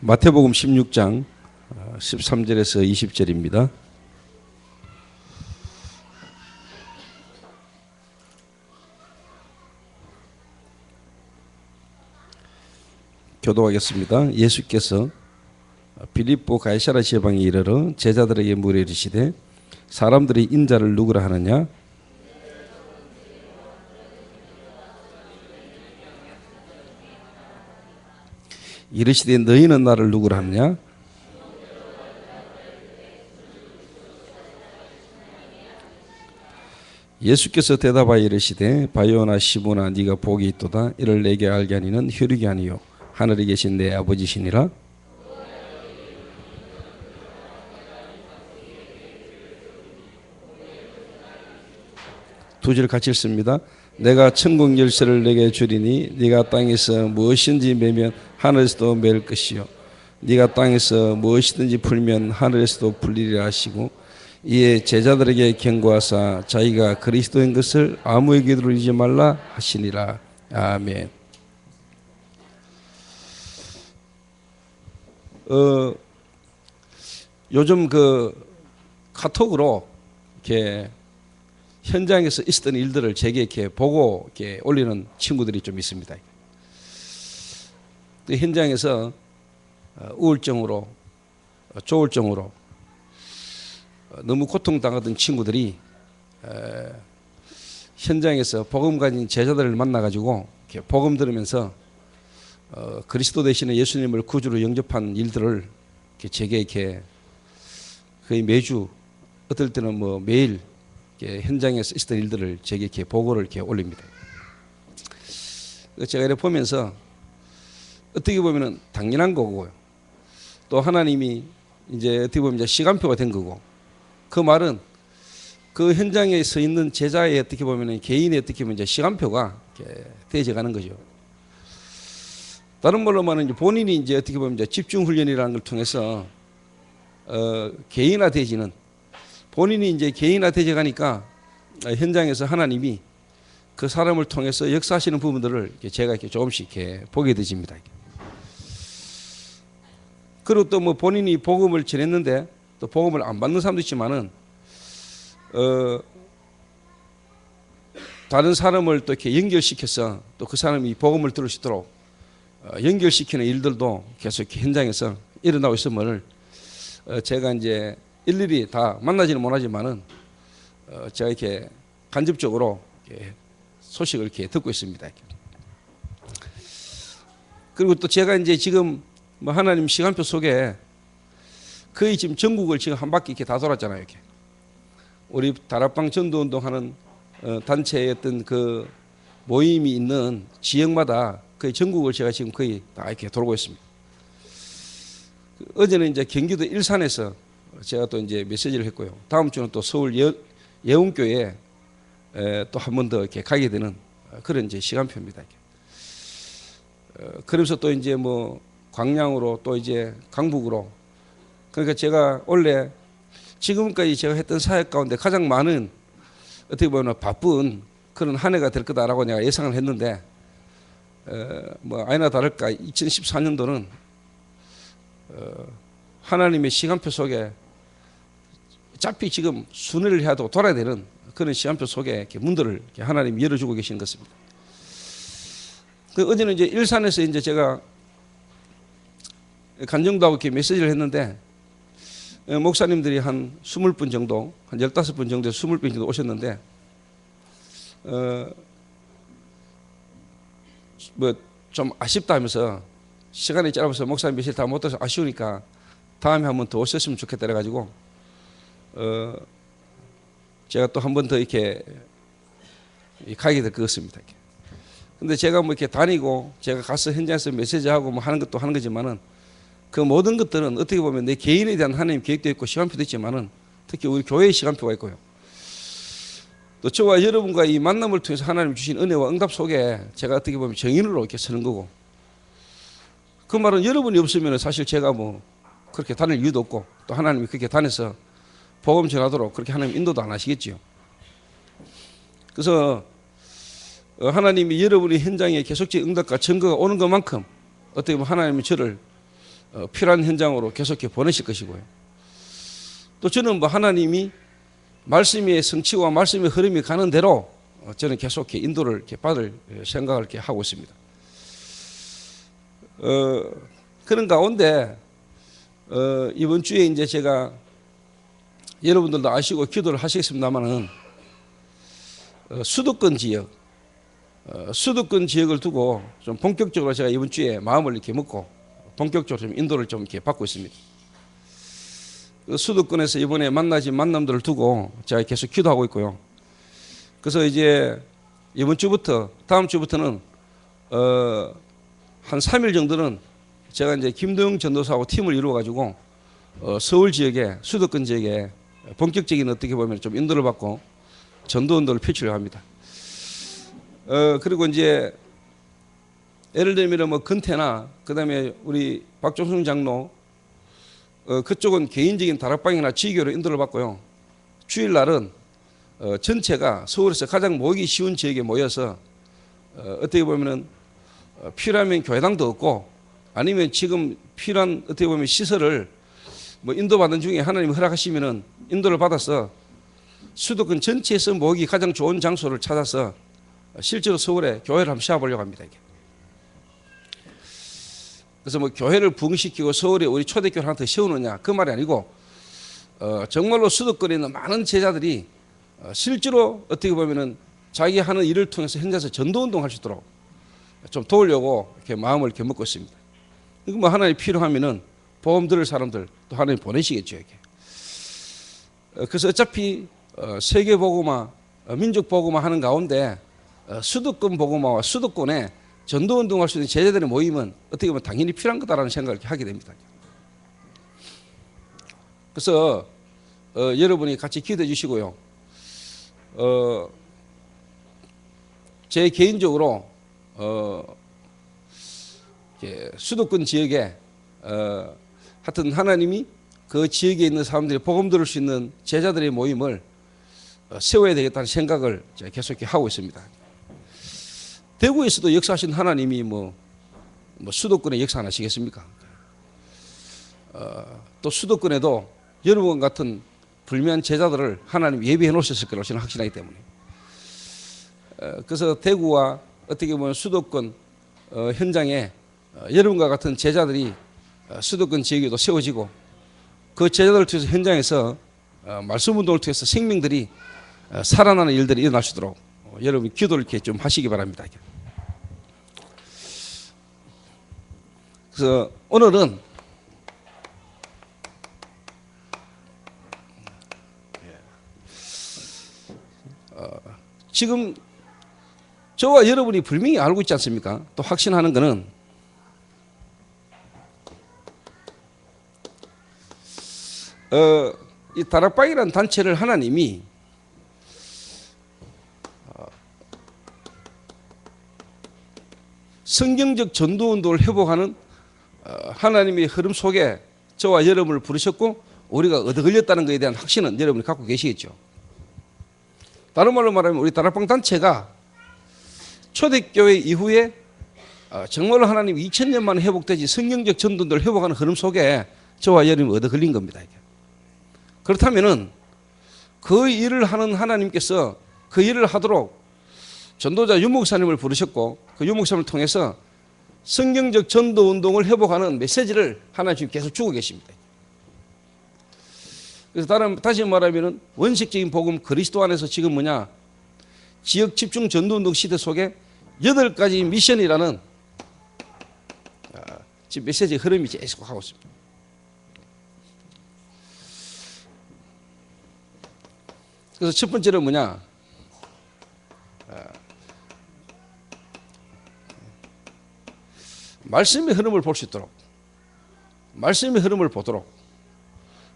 마태복음 16장 13절에서 20절입니다. 교도하겠습니다. 예수께서 빌립보 가이사랴 지방에 이르러 제자들에게 물어 이르시되 사람들이 인자를 누구라 하느냐? 이르시되 너희는 나를 누구라 하느냐? 예수께서 대답하여 이르시되 바요나 시모나 네가 복이 있도다. 이를 내게 알게 하니는 혈육이 아니요 하늘에 계신 내 아버지시니라. 두 절 같이 읽습니다. 내가 천국 열쇠를 내게 주리니 네가 땅에서 무엇인지 매면 하늘에서도 맬 것이요 네가 땅에서 무엇이든지 풀면 하늘에서도 풀리리라 하시고 이에 제자들에게 경고하사 자기가 그리스도인 것을 아무에게도 이르지 말라 하시니라. 아멘. 요즘 카톡으로 이렇게 현장에서 있었던 일들을 제게 이렇게 보고 이렇게 올리는 친구들이 좀 있습니다. 현장에서 우울증으로, 조울증으로 너무 고통당하던 친구들이 현장에서 복음 가진 제자들을 만나가지고 이렇게 복음 들으면서 그리스도 되시는 예수님을 구주로 영접한 일들을 이렇게 제게 이렇게 거의 매주, 어떨 때는 뭐 매일 현장에서 있었던 일들을 제게 이렇게 보고를 이렇게 올립니다. 제가 이렇게 보면서 어떻게 보면은 당연한 거고요. 또 하나님이 이제 어떻게 보면 이제 시간표가 된 거고, 그 말은 그 현장에 서 있는 제자의 어떻게 보면은 개인의 어떻게 보면 이제 시간표가 이렇게 되어져 가는 거죠. 다른 말로 말하면 이제 본인이 이제 어떻게 보면 이제 집중 훈련이라는 걸 통해서 개인화되지는, 본인이 이제 개인화되져 가니까 현장에서 하나님이 그 사람을 통해서 역사하시는 부분들을 제가 이렇게 조금씩 이렇게 보게 되집니다. 그리고 또 뭐 본인이 복음을 전했는데 또 복음을 안 받는 사람도 있지만은 다른 사람을 또 이렇게 연결시켜서 또 그 사람이 복음을 들을 수 있도록 연결시키는 일들도 계속 이렇게 현장에서 일어나고 있음을 제가 이제 일일이 다 만나지는 못하지만은 제가 이렇게 간접적으로 이렇게 소식을 이렇게 듣고 있습니다. 그리고 또 제가 이제 지금 뭐 하나님 시간표 속에 거의 지금 전국을 지금 한 바퀴 이렇게 다 돌았잖아요. 이렇게 우리 다락방 전도운동하는 단체의 어떤 그 모임이 있는 지역마다 거의 전국을 제가 지금 거의 다 이렇게 돌고 있습니다. 어제는 이제 경기도 일산에서 제가 또 이제 메시지를 했고요. 다음 주는 또 서울 예운교에 또 한 번 더 이렇게 가게 되는 그런 이제 시간표입니다. 그러면서 또 이제 뭐 광양으로 또 이제 강북으로, 그러니까 제가 원래 지금까지 제가 했던 사역 가운데 가장 많은 어떻게 보면 바쁜 그런 한 해가 될 거다라고 내가 예상을 했는데 뭐 아니나 다를까 2014년도는 하나님의 시간표 속에 어차피 지금 순회를 해도 돌아야 되는 그런 시간표 속에 이렇게 문들을 이렇게 하나님이 열어주고 계시는 것입니다. 어제는 이제 일산에서 이제 제가 간증도하고 이렇게 메시지를 했는데 목사님들이 한 20분 정도, 한 15분 정도, 20분 정도 오셨는데 뭐 좀 아쉽다 하면서 시간이 짧아서 목사님 메시지 다 못 들어서 아쉬우니까 다음에 한 번 더 오셨으면 좋겠다 그래가지고 제가 또 한 번 더 이렇게 가게 될 것 같습니다. 근데 제가 뭐 이렇게 다니고 제가 가서 현장에서 메시지하고 뭐 하는 것도 하는 거지만은 그 모든 것들은 어떻게 보면 내 개인에 대한 하나님 계획도 있고 시간표도 있지만은 특히 우리 교회의 시간표가 있고요. 또 저와 여러분과 이 만남을 통해서 하나님 주신 은혜와 응답 속에 제가 어떻게 보면 정인으로 이렇게 서는 거고, 그 말은 여러분이 없으면 사실 제가 뭐 그렇게 다닐 이유도 없고 또 하나님이 그렇게 다녀서 복음 전하도록 그렇게 하나님 인도도 안 하시겠지요. 그래서 하나님이 여러분이 현장에 계속적인 응답과 증거가 오는 것만큼 어떻게 보면 하나님이 저를 필요한 현장으로 계속해 보내실 것이고요. 또 저는 뭐 하나님이 말씀의 성취와 말씀의 흐름이 가는 대로 저는 계속해 인도를 이렇게 받을 생각을 이렇게 하고 있습니다. 그런 가운데 이번 주에 이제 제가 여러분들도 아시고 기도를 하시겠습니다만은 수도권 지역을 두고 좀 본격적으로 제가 이번 주에 마음을 이렇게 먹고 본격적으로 좀 인도를 좀 이렇게 받고 있습니다. 수도권에서 이번에 만나진 만남들을 두고 제가 계속 기도하고 있고요. 그래서 이제 이번 주부터 다음 주부터는 한 3일 정도는 제가 이제 김도영 전도사하고 팀을 이루어 가지고 서울 지역에 수도권 지역에 본격적인 어떻게 보면 좀 인도를 받고 전도 운동을 펼치려고 합니다. 그리고 이제 예를 들면 뭐 근태나 그다음에 우리 박종순 장로 그쪽은 개인적인 다락방이나 지교로 인도를 받고요. 주일날은 전체가 서울에서 가장 모이기 쉬운 지역에 모여서 어떻게 보면은 필요하면 교회당도 없고 아니면 지금 필요한 어떻게 보면 시설을 뭐 인도받은 중에 하나님이 허락하시면은 인도를 받아서 수도권 전체에서 모이기 가장 좋은 장소를 찾아서 실제로 서울에 교회를 한번 세워보려고 합니다. 이게. 그래서 뭐 교회를 부흥시키고 서울에 우리 초대교회를 하나 더 세우느냐 그 말이 아니고 정말로 수도권에 있는 많은 제자들이 실제로 어떻게 보면은 자기 하는 일을 통해서 현장에서 전도운동할 수 있도록 좀 도우려고 이렇게 마음을 이렇게 먹고 있습니다. 이거 뭐 하나님 필요하면은 보험 들을 사람들 또 하나님 보내시겠죠. 이게. 그래서 어차피 세계 복음화, 민족 복음화 하는 가운데 수도권 복음화와 수도권에 전도운동할 수 있는 제자들의 모임은 어떻게 보면 당연히 필요한 거다라는 생각을 하게 됩니다. 그래서 여러분이 같이 기도해 주시고요. 제 개인적으로 수도권 지역에 하여튼 하나님이 그 지역에 있는 사람들이 복음 들을 수 있는 제자들의 모임을 세워야 되겠다는 생각을 계속 하고 있습니다. 대구에서도 역사하신 하나님이 뭐 수도권에 역사 안 하시겠습니까? 또 수도권에도 여러분 같은 불매한 제자들을 하나님 예비해 놓으셨을 거라고 저는 확신하기 때문에 그래서 대구와 어떻게 보면 수도권 현장에 여러분과 같은 제자들이 수도권 지역에도 세워지고 그 제자들을 통해서 현장에서 말씀 운동을 통해서 생명들이 살아나는 일들이 일어날 수 있도록 여러분 기도를 이렇게 좀 하시기 바랍니다. 그래서 오늘은 지금 저와 여러분이 분명히 알고 있지 않습니까? 또 확신하는 것은 이 다락방이라는 단체를 하나님이 성경적 전도운동을 회복하는 하나님의 흐름 속에 저와 여러분을 부르셨고 우리가 얻어 걸렸다는 것에 대한 확신은 여러분이 갖고 계시겠죠. 다른 말로 말하면 우리 다락방 단체가 초대교회 이후에 정말로 하나님 2000년 만에 회복되지 성경적 전도를 회복하는 흐름 속에 저와 여러분이 얻어 걸린 겁니다. 그렇다면은 그 일을 하는 하나님께서 그 일을 하도록 전도자 유목사님을 부르셨고 그 유목사님을 통해서 성경적 전도 운동을 회복하는 메시지를 하나님 지금 계속 주고 계십니다. 그래서 다시 말하면 원칙적인 복음 그리스도 안에서 지금 뭐냐 지역 집중 전도 운동 시대 속에 8가지 미션이라는 지금 메시지 흐름이 계속 하고 있습니다. 그래서 첫 번째는 뭐냐 말씀의 흐름을 볼 수 있도록 말씀의 흐름을 보도록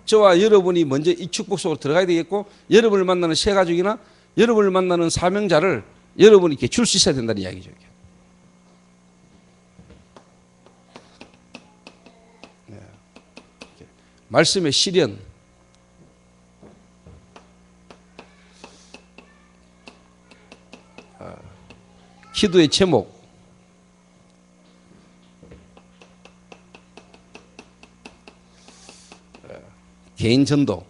저와 여러분이 먼저 이 축복 속으로 들어가야 되겠고 여러분을 만나는 새 가족이나 여러분을 만나는 사명자를 여러분이 이렇게 줄 수 있어야 된다는 이야기죠. 말씀의 실현 기도의 제목 개인 전도,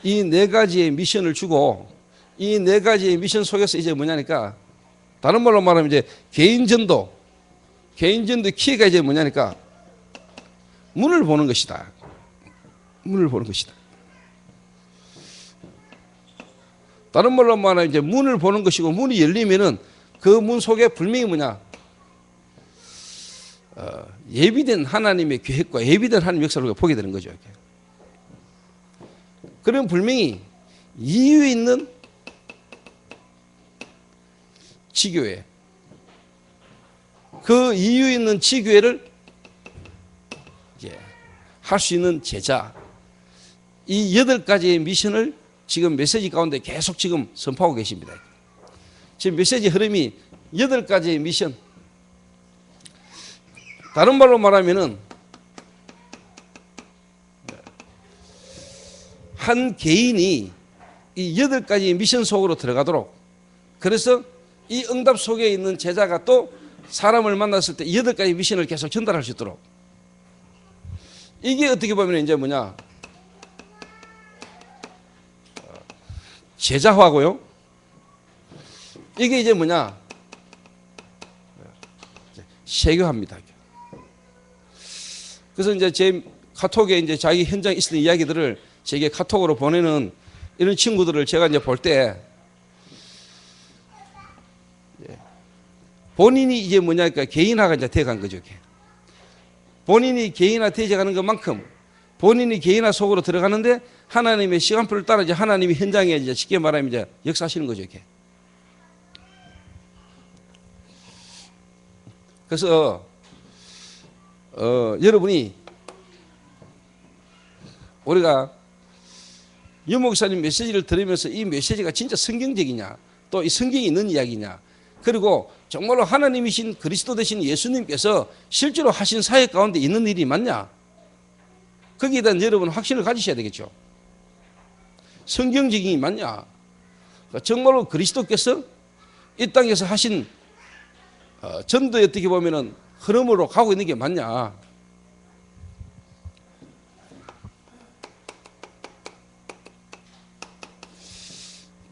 이 네 가지의 미션을 주고 이 네 가지의 미션 속에서 이제 뭐냐니까 다른 말로 말하면 이제 개인 전도의 키가 이제 뭐냐니까 문을 보는 것이다. 문을 보는 것이다. 다른 말로 말하면 이제 문을 보는 것이고 문이 열리면은 그 문 속에 분명히 뭐냐 예비된 하나님의 계획과 예비된 하나님의 역사를 우리가 보게 되는 거죠. 이렇게. 그럼 분명히 이유 있는 지교회, 그 이유 있는 지교회를 할 수 있는 제자, 이 8가지의 미션을 지금 메시지 가운데 계속 지금 선포하고 계십니다. 지금 메시지 흐름이 8가지의 미션. 다른 말로 말하면은 한 개인이 이 8가지의 미션 속으로 들어가도록, 그래서 이 응답 속에 있는 제자가 또 사람을 만났을 때 8가지 미션을 계속 전달할 수 있도록, 이게 어떻게 보면 이제 뭐냐 제자화고요. 이게 이제 뭐냐 세교화입니다. 그래서 이제 제 카톡에 이제 자기 현장에 있었던 이야기들을 제게 카톡으로 보내는 이런 친구들을 제가 이제 볼 때 본인이 이제 뭐냐니까 개인화가 이제 돼간 거죠. 본인이 개인화 되어가는 것만큼 본인이 개인화 속으로 들어가는데 하나님의 시간표를 따라 이제 하나님이 현장에 이제 쉽게 말하면 이제 역사하시는 거죠. 이렇게. 그래서 여러분이 우리가 유 목사님 메시지를 들으면서 이 메시지가 진짜 성경적이냐, 또 이 성경에 있는 이야기냐, 그리고 정말로 하나님이신 그리스도 되신 예수님께서 실제로 하신 사역 가운데 있는 일이 맞냐, 거기에 대한 여러분 확신을 가지셔야 되겠죠. 성경적인 게 맞냐, 정말로 그리스도께서 이 땅에서 하신 전도에 어떻게 보면은 흐름으로 가고 있는 게 맞냐.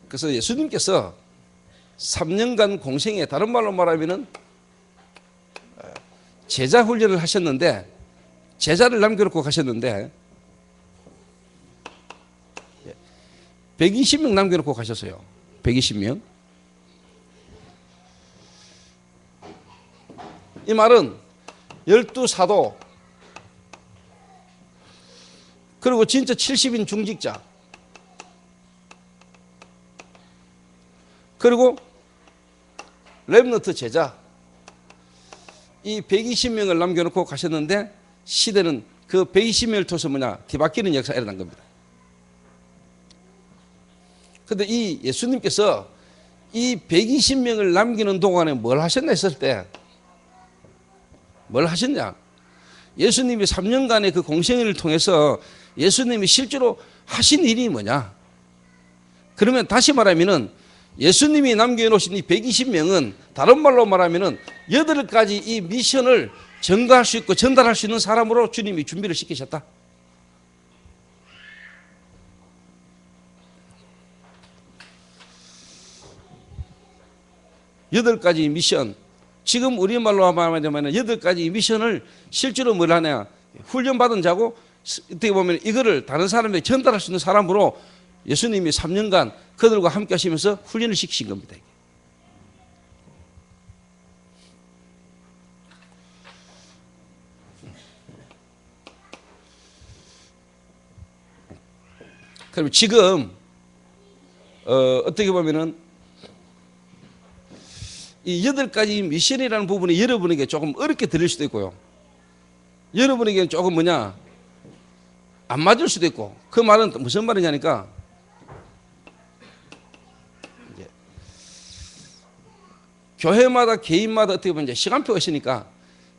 그래서 예수님께서 3년간 공생에, 다른 말로 말하면은 제자 훈련을 하셨는데, 제자를 남겨놓고 가셨는데 120명 남겨놓고 가셨어요. 120명. 이 말은 12사도, 그리고 진짜 70인 중직자, 그리고 렘너트 제자, 이 120명을 남겨놓고 가셨는데 시대는 그 120명을 통해서 뭐냐 뒤바뀌는 역사가 일어난 겁니다. 그런데 이 예수님께서 이 120명을 남기는 동안에 뭘 하셨나 했을 때, 뭘 하셨냐, 예수님이 3년간의 그 공생애를 통해서 예수님이 실제로 하신 일이 뭐냐. 그러면 다시 말하면은 예수님이 남겨놓으신 이 120명은 다른 말로 말하면은 8가지 이 미션을 전가할 수 있고 전달할 수 있는 사람으로 주님이 준비를 시키셨다. 여덟 가지 미션, 지금 우리말로 말하면 8가지 미션을 실제로 뭘 하냐, 훈련받은 자고 어떻게 보면 이거를 다른 사람에게 전달할 수 있는 사람으로 예수님이 3년간 그들과 함께 하시면서 훈련을 시키신 겁니다. 그럼 지금 어떻게 보면은 이 8가지 미션이라는 부분이 여러분에게 조금 어렵게 들릴 수도 있고요. 여러분에게는 조금 뭐냐 안 맞을 수도 있고, 그 말은 무슨 말이냐니까 교회마다 개인마다 어떻게 보면 이제 시간표가 있으니까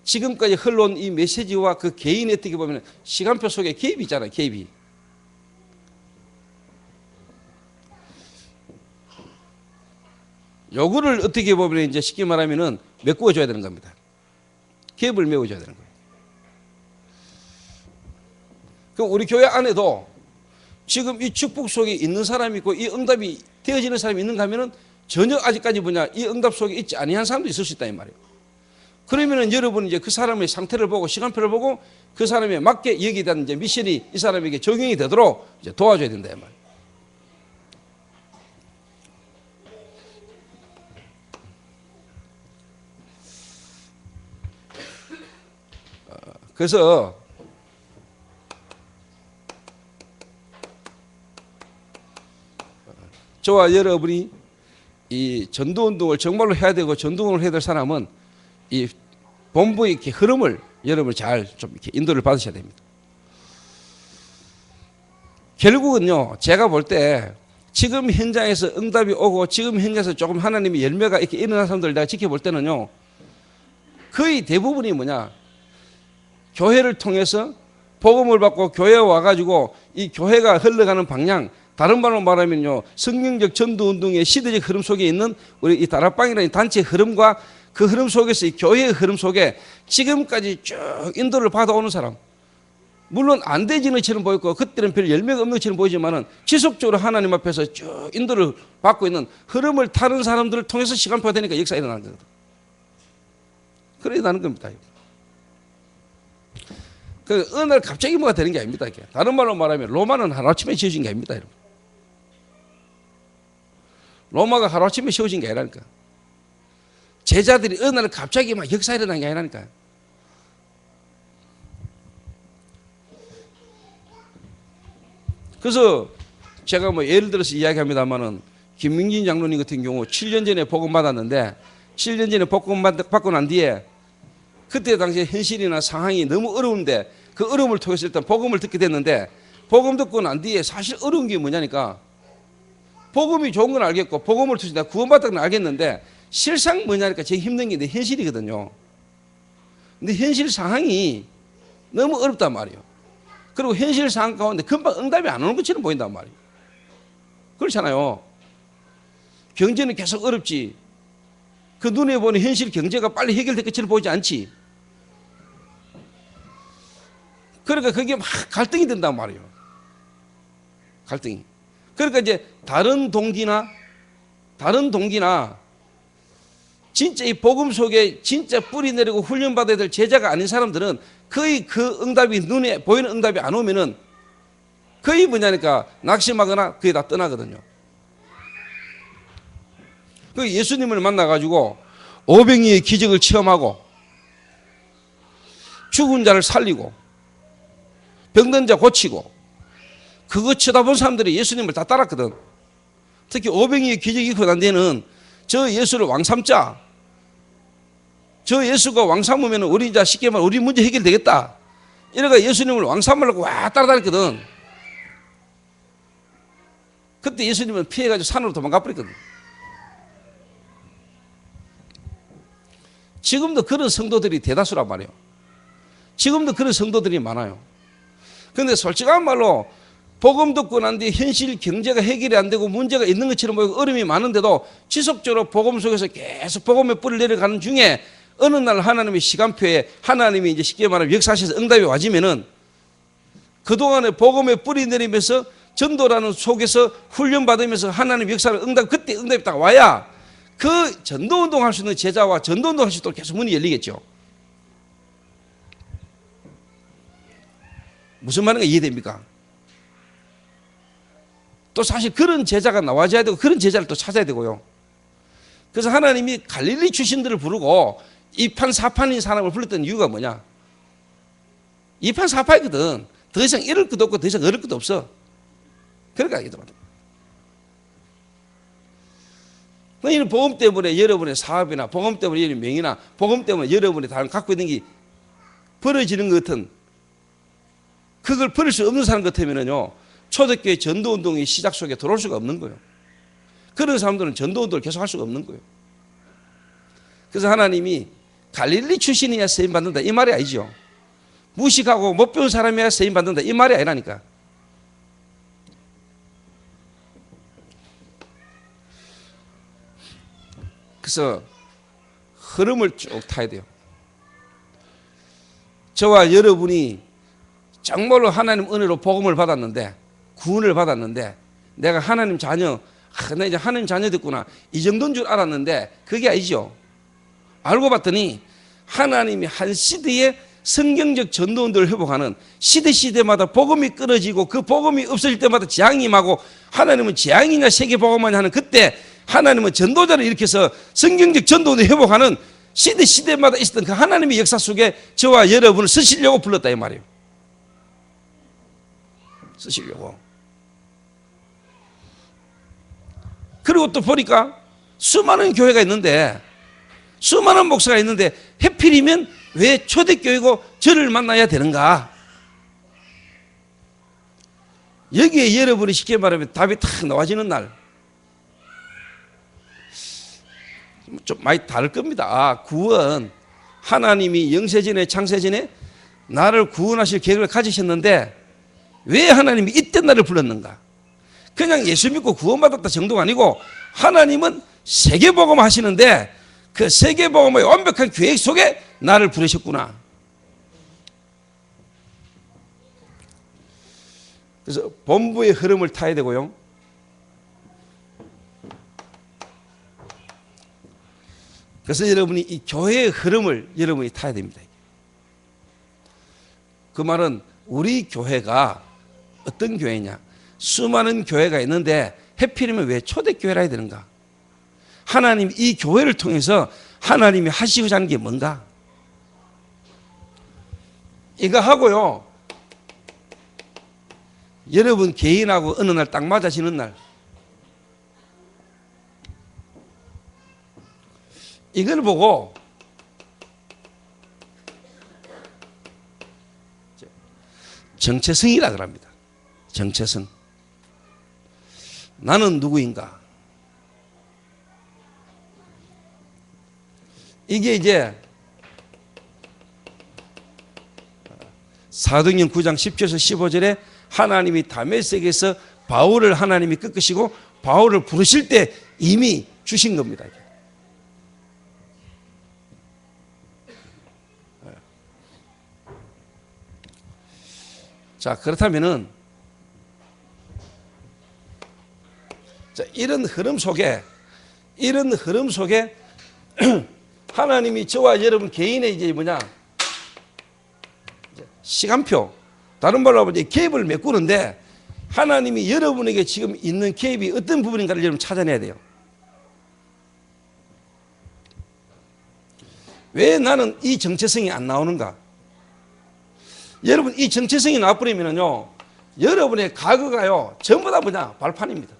지금까지 흘러온 이 메시지와 그 개인의 어떻게 보면 시간표 속에 개입이 있잖아요. 개입이. 요거를 어떻게 보면 이제 쉽게 말하면은 메꾸어줘야 되는 겁니다. 갭을 메워줘야 되는 거예요. 그럼 우리 교회 안에도 지금 이 축복 속에 있는 사람이 있고 이 응답이 되어지는 사람이 있는가 하면은 전혀 아직까지 이 응답 속에 있지 아니한 사람도 있을 수 있다 이 말이에요. 그러면은 여러분은 이제 그 사람의 상태를 보고 시간표를 보고 그 사람에 맞게 여기에 대한 이제 미션이 이 사람에게 적용이 되도록 이제 도와줘야 된다 이 말이에요. 그래서 저와 여러분이 이 전도운동을 정말로 해야 되고 전도운동을 해야 될 사람은 이 본부의 이렇게 흐름을 여러분 잘 좀 이렇게 인도를 받으셔야 됩니다. 결국은요, 제가 볼 때 지금 현장에서 응답이 오고 지금 현장에서 조금 하나님의 열매가 이렇게 일어난 사람들 내가 지켜볼 때는요, 거의 대부분이 뭐냐, 교회를 통해서 복음을 받고 교회에 와가지고 이 교회가 흘러가는 방향, 다른 말로 말하면요, 성경적 전도운동의 시대적 흐름 속에 있는 우리 이 다락방이라는 단체의 흐름과 그 흐름 속에서 이 교회의 흐름 속에 지금까지 쭉 인도를 받아오는 사람, 물론 안 되지는 것처럼 보였고 그때는 별 열매가 없는 것처럼 보이지만은 지속적으로 하나님 앞에서 쭉 인도를 받고 있는 흐름을 타는 사람들을 통해서 시간표가 되니까 역사가 일어나는 거거든. 그래 나는 겁니다. 그 어느 날 갑자기 뭐가 되는 게 아닙니다. 이게. 다른 말로 말하면 로마는 하루아침에 지어진 게 아닙니다. 여러분. 로마가 하루아침에 세워진 게 아니라니까. 제자들이 어느 날 갑자기 막 역사 일어난 게 아니라니까요. 그래서 제가 뭐 예를 들어서 이야기합니다만은 김민진 장로님 같은 경우 7년 전에 복음 받았는데 7년 전에 복음 받고 난 뒤에 그때 당시에 현실이나 상황이 너무 어려운데 그 어려움을 통해서 일단 복음을 듣게 됐는데 복음 듣고 난 뒤에 사실 어려운 게 뭐냐니까 복음이 좋은 건 알겠고 복음을 통해서 내가 구원받았다는 건 알겠는데 실상 뭐냐니까 제일 힘든 게 내 현실이거든요. 근데 현실 상황이 너무 어렵단 말이에요. 그리고 현실 상황 가운데 금방 응답이 안 오는 것처럼 보인단 말이에요. 그렇잖아요. 경제는 계속 어렵지. 그 눈에 보는 현실 경제가 빨리 해결될 것처럼 보이지 않지. 그러니까 그게 막 갈등이 된단 말이에요. 갈등이. 그러니까 이제 다른 동기나 진짜 이 복음 속에 진짜 뿌리 내리고 훈련받아야 될 제자가 아닌 사람들은 거의 그 응답이 눈에 보이는 응답이 안 오면은 거의 뭐냐니까 낙심하거나 거의 다 떠나거든요. 그 예수님을 만나가지고 오병이의 기적을 체험하고 죽은 자를 살리고 병든 자 고치고 그거 쳐다본 사람들이 예수님을 다 따랐거든. 특히 오병이의 기적이 있고 난 뒤에는 저 예수를 왕 삼자. 저 예수가 왕 삼으면 우리 이제 쉽게 말하면 우리 문제 해결되겠다. 이래가 예수님을 왕 삼으려고 와 따라다녔거든. 그때 예수님은 피해가지고 산으로 도망가 버렸거든. 지금도 그런 성도들이 대다수란 말이에요. 지금도 그런 성도들이 많아요. 그런데 솔직한 말로 복음 듣고 난 뒤에 현실 경제가 해결이 안 되고 문제가 있는 것처럼 보이고 어려움이 많은데도 지속적으로 복음 속에서 계속 복음의 뿌리를 내려가는 중에 어느 날 하나님의 시간표에 하나님이 이제 쉽게 말하면 역사하셔서 응답이 와지면은 그동안에 복음의 뿌리 내리면서 전도라는 속에서 훈련받으면서 하나님 역사를 그때 응답이 딱 와야 그 전도운동 할 수 있는 제자와 전도운동 할 수 있도록 계속 문이 열리겠죠. 무슨 말인가 이해됩니까? 또 사실 그런 제자가 나와줘야 되고 그런 제자를 또 찾아야 되고요. 그래서 하나님이 갈릴리 출신들을 부르고 이판 사판인 사람을 불렀던 이유가 뭐냐? 이판 사판이거든. 더 이상 이럴 것도 없고 더 이상 어릴 것도 없어. 그러니까 알겠더만. 이런 복음 때문에 여러분의 사업이나 복음 때문에 여러분의 명예나 복음 때문에 여러분이 다른 갖고 있는 게 벌어지는 것 같은 그걸 버릴 수 없는 사람 같으면요 초대교회 전도운동의 시작 속에 들어올 수가 없는 거예요. 그런 사람들은 전도운동을 계속 할 수가 없는 거예요. 그래서 하나님이 갈릴리 출신이야 쓰임받는다 이 말이 아니죠. 무식하고 못 배운 사람이야 쓰임받는다 이 말이 아니라니까. 그래서 흐름을 쭉 타야 돼요. 저와 여러분이 정말로 하나님 은혜로 복음을 받았는데, 구원을 받았는데, 내가 하나님 자녀, 나 이제 하나님 자녀 됐구나, 이 정도인 줄 알았는데 그게 아니죠. 알고 봤더니 하나님이 한 시대에 성경적 전도운동을 회복하는, 시대마다 복음이 끊어지고 그 복음이 없어질 때마다 재앙이 임하고, 하나님은 재앙이냐 세계복음이냐 하는 그때 하나님은 전도자를 일으켜서 성경적 전도운동을 회복하는 시대마다 있었던 그 하나님의 역사 속에 저와 여러분을 쓰시려고 불렀다 이 말이에요. 쓰시려고. 그리고 또 보니까 수많은 교회가 있는데, 수많은 목사가 있는데 해필이면 왜 초대교회고 저를 만나야 되는가? 여기에 여러분이 쉽게 말하면 답이 탁 나와지는 날, 좀 많이 다를 겁니다. 구원, 하나님이 영세전에 창세전에 나를 구원하실 계획을 가지셨는데 왜 하나님이 이때 나를 불렀는가? 그냥 예수 믿고 구원받았다 정도가 아니고, 하나님은 세계복음 하시는데 그 세계복음의 완벽한 계획 속에 나를 부르셨구나. 그래서 본부의 흐름을 타야 되고요, 그래서 여러분이 이 교회의 흐름을 여러분이 타야 됩니다. 그 말은 우리 교회가 어떤 교회냐? 수많은 교회가 있는데 해필이면 왜 초대교회라 해야 되는가? 하나님 이 교회를 통해서 하나님이 하시고자 하는 게 뭔가? 이거 하고요, 여러분 개인하고 어느 날 딱 맞아지는 날, 이걸 보고 정체성이라 그럽니다. 정체성. 나는 누구인가? 이게 이제 사도행전 9장 10절에서 15절에 하나님이 다메섹에서 바울을 하나님이 끄끄시고 바울을 부르실 때 이미 주신 겁니다. 자, 그렇다면은 이런 흐름 속에 하나님이 저와 여러분 개인의 이제 뭐냐, 시간표, 다른 말로 하면 갭을 메꾸는데, 하나님이 여러분에게 지금 있는 갭이 어떤 부분인가를 여러분 찾아내야 돼요. 왜 나는 이 정체성이 안 나오는가? 여러분 이 정체성이 나와버리면요, 여러분의 과거가요 전부 다 뭐냐, 발판입니다.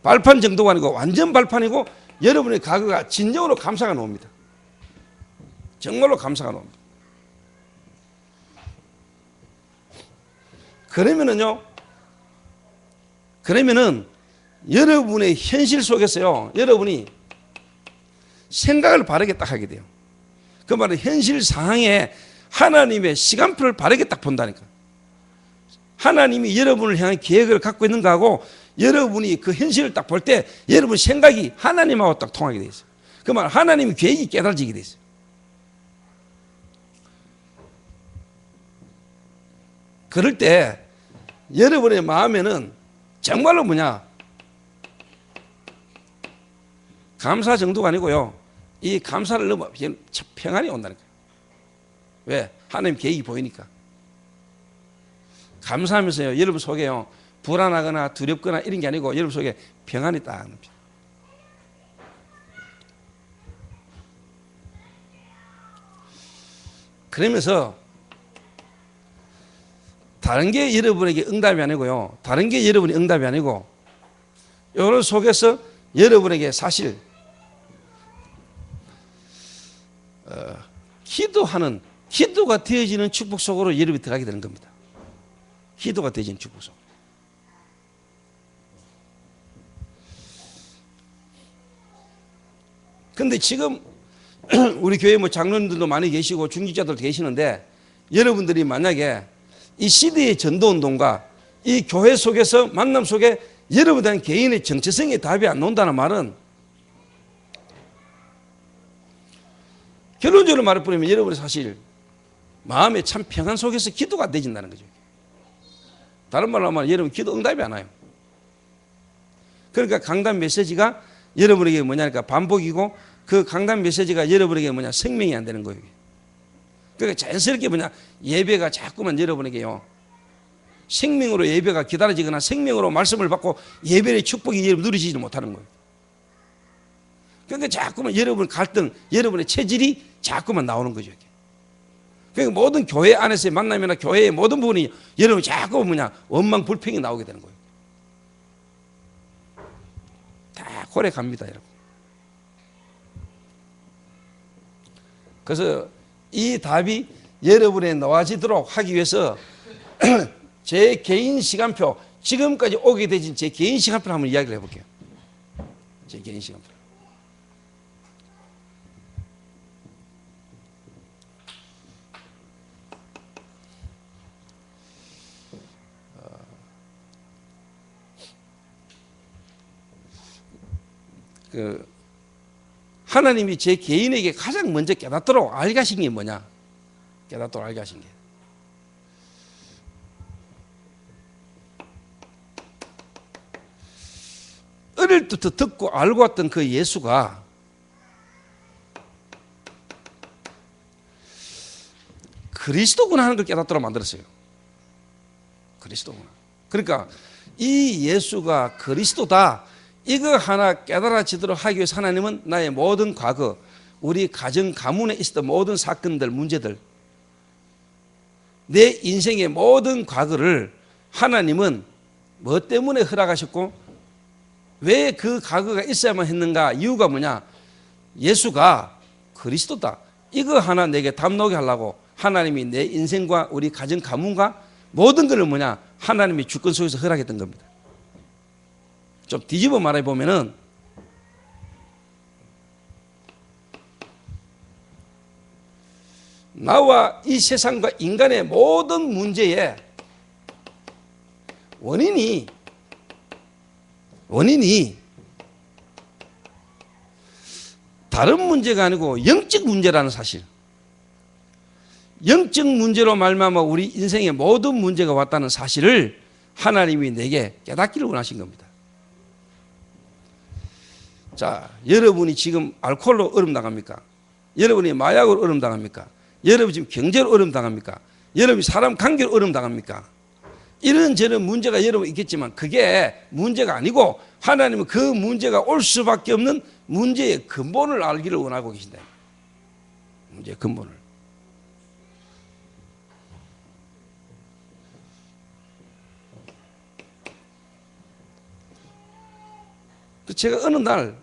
발판 정도가 아니고 완전 발판이고, 여러분의 과거가 진정으로 감사가 나옵니다. 정말로 감사가 나옵니다. 그러면은 여러분의 현실 속에서요, 여러분이 생각을 바르게 딱 하게 돼요. 그 말은 현실 상황에 하나님의 시간표를 바르게 딱 본다니까. 하나님이 여러분을 향한 계획을 갖고 있는 거하고, 여러분이 그 현실을 딱 볼 때 여러분 생각이 하나님하고 딱 통하게 돼 있어요. 그 말 하나님의 계획이 깨달아지게 돼 있어요. 그럴 때 여러분의 마음에는 정말로 뭐냐, 감사 정도가 아니고요, 이 감사를 넘어 평안이 온다니까요. 왜? 하나님 계획이 보이니까. 감사하면서요, 여러분 속에요 불안하거나 두렵거나 이런 게 아니고 여러분 속에 평안이 딱 납니다. 그러면서 다른 게 여러분에게 응답이 아니고요, 다른 게 여러분이 응답이 아니고, 이런 속에서 여러분에게 사실 기도가 되어지는 축복 속으로 여러분이 들어가게 되는 겁니다. 기도가 되어지는 축복 속. 근데 지금 우리 교회 뭐 장로님들도 많이 계시고 중직자들도 계시는데, 여러분들이 만약에 이 시대의 전도운동과 이 교회 속에서 만남 속에 여러분들은 개인의 정체성에 답이 안 나온다는 말은, 결론적으로 말해버리면 여러분이 사실 마음의 참 평안 속에서 기도가 안 되진다는 거죠. 다른 말로 하면 여러분 기도 응답이 안 와요. 그러니까 강단 메시지가 여러분에게 뭐냐니까 반복이고, 그 강단 메시지가 여러분에게 뭐냐 생명이 안 되는 거예요. 그러니까 자연스럽게 뭐냐 예배가 자꾸만 여러분에게요 생명으로 예배가 기다려지거나 생명으로 말씀을 받고 예배의 축복이 여러분 누리지지 못하는 거예요. 그러니까 자꾸만 여러분 갈등, 여러분의 체질이 자꾸만 나오는 거죠. 그러니까 모든 교회 안에서의 만남이나 교회의 모든 부분이 여러분 자꾸 뭐냐 원망 불평이 나오게 되는 거예요. 다 고래 갑니다, 여러분. 그래서 이 답이 여러분에 놓아지도록 하기 위해서 제 개인 시간표, 지금까지 오게 되진 제 개인 시간표를 한번 이야기를 해볼게요. 제 개인 시간표. 하나님이 제 개인에게 가장 먼저 깨닫도록 알게 하신 게 뭐냐? 깨닫도록 알게 하신 게. 어릴 때부터 듣고 알고 왔던 그 예수가 그리스도구나 하는 걸 깨닫도록 만들었어요. 그리스도구나. 그러니까 이 예수가 그리스도다, 이거 하나 깨달아지도록 하기 위해서 하나님은 나의 모든 과거, 우리 가정 가문에 있었던 모든 사건들, 문제들, 내 인생의 모든 과거를 하나님은 뭐 때문에 허락하셨고 왜 그 과거가 있어야만 했는가? 이유가 뭐냐? 예수가 그리스도다, 이거 하나 내게 담록이 하려고 하나님이 내 인생과 우리 가정 가문과 모든 것을 뭐냐? 하나님이 주권 속에서 허락했던 겁니다. 좀 뒤집어 말해 보면은 나와 이 세상과 인간의 모든 문제의 원인이 다른 문제가 아니고 영적 문제라는 사실, 영적 문제로 말미암아 우리 인생의 모든 문제가 왔다는 사실을 하나님이 내게 깨닫기를 원하신 겁니다. 자, 여러분이 지금 알코올로 어려움 당합니까? 여러분이 마약으로 어려움 당합니까? 여러분이 지금 경제로 어려움 당합니까? 여러분이 사람 관계로 어려움 당합니까? 이런저런 문제가 여러분 있겠지만 그게 문제가 아니고 하나님은 그 문제가 올 수밖에 없는 문제의 근본을 알기를 원하고 계신다. 문제의 근본을. 제가 어느 날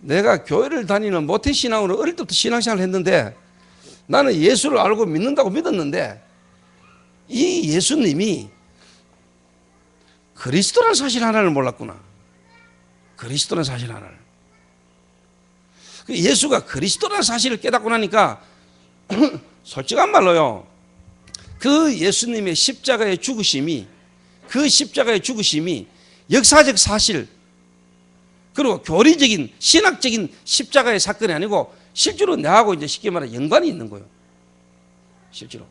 내가 교회를 다니는 모태신앙으로 어릴 때부터 신앙생활을 했는데 나는 예수를 알고 믿는다고 믿었는데 이 예수님이 그리스도라는 사실 하나를 몰랐구나. 그리스도라는 사실 하나를. 예수가 그리스도라는 사실을 깨닫고 나니까 솔직한 말로요, 그 예수님의 십자가의 죽으심이, 그 십자가의 죽으심이 역사적 사실, 그리고 교리적인 신학적인 십자가의 사건이 아니고 실제로 나하고 이제 쉽게 말해 연관이 있는 거예요. 실제로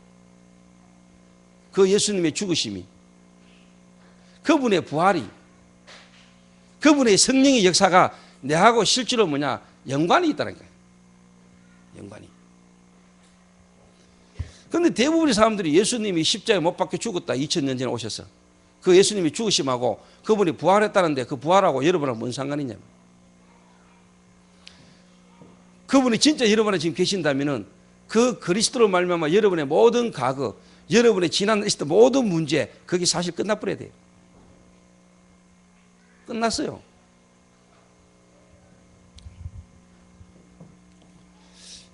그 예수님의 죽으심이, 그분의 부활이, 그분의 성령의 역사가 내하고 실제로 뭐냐 연관이 있다는 거예요. 연관이. 그런데 대부분의 사람들이 예수님이 십자가에 못 박혀 죽었다 2000년 전에 오셔서 그 예수님이 죽으심하고 그분이 부활했다는데 그 부활하고 여러분하고 뭔 상관이냐? 그분이 진짜 여러분 안에 지금 계신다면은 그 그리스도로 말미암아 여러분의 모든 과거, 여러분의 지난 있었던 모든 문제, 그게 사실 끝나버려야 돼요. 끝났어요.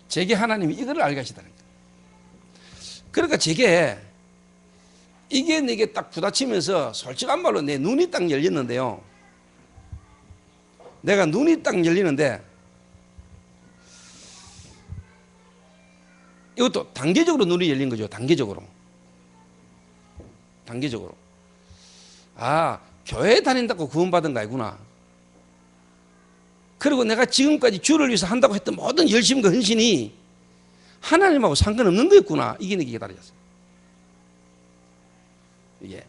제게 하나님이 이거를 알게 하시다는 거예요. 그러니까 제게 이게 내게 딱 부딪히면서 솔직한 말로 내 눈이 딱 열렸는데요. 내가 눈이 딱 열리는데 이것도 단계적으로 눈이 열린 거죠. 단계적으로. 교회 다닌다고 구원받은 거 아니구나. 그리고 내가 지금까지 주를 위해서 한다고 했던 모든 열심과 헌신이 하나님하고 상관없는 거였구나. 이게 내게 달라졌어요. 이게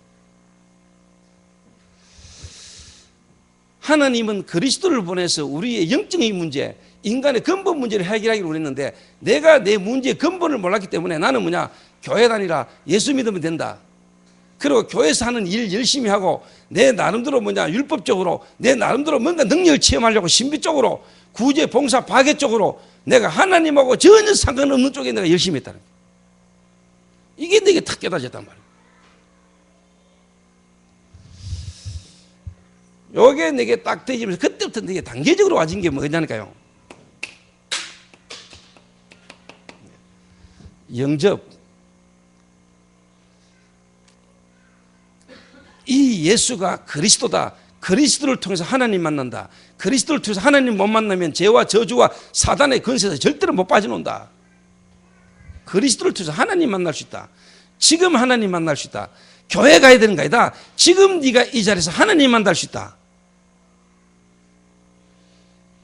하나님은 그리스도를 보내서 우리의 영적인 문제, 인간의 근본 문제를 해결하기로 했는데 내가 내 문제의 근본을 몰랐기 때문에 나는 뭐냐? 교회 다니라, 예수 믿으면 된다. 그리고 교회에서 하는 일 열심히 하고 내 나름대로 뭐냐? 율법적으로 내 나름대로 뭔가 능력을 체험하려고 신비적으로 구제, 봉사, 파괴 쪽으로 내가 하나님하고 전혀 상관없는 쪽에 내가 열심히 했다는 거예요. 이게 내게 탁 깨달아졌단 말이에요. 요게 내게 딱 되지면서 그때부터 내게 단계적으로 와진 게 뭐냐니까요. 영접. 이 예수가 그리스도다. 그리스도를 통해서 하나님 만난다. 그리스도를 통해서 하나님 못 만나면 죄와 저주와 사단의 권세에서 절대로 못 빠져나온다. 그리스도를 통해서 하나님 만날 수 있다. 지금 하나님 만날 수 있다. 교회 가야 되는 거 아니다. 지금 네가 이 자리에서 하나님 만날 수 있다.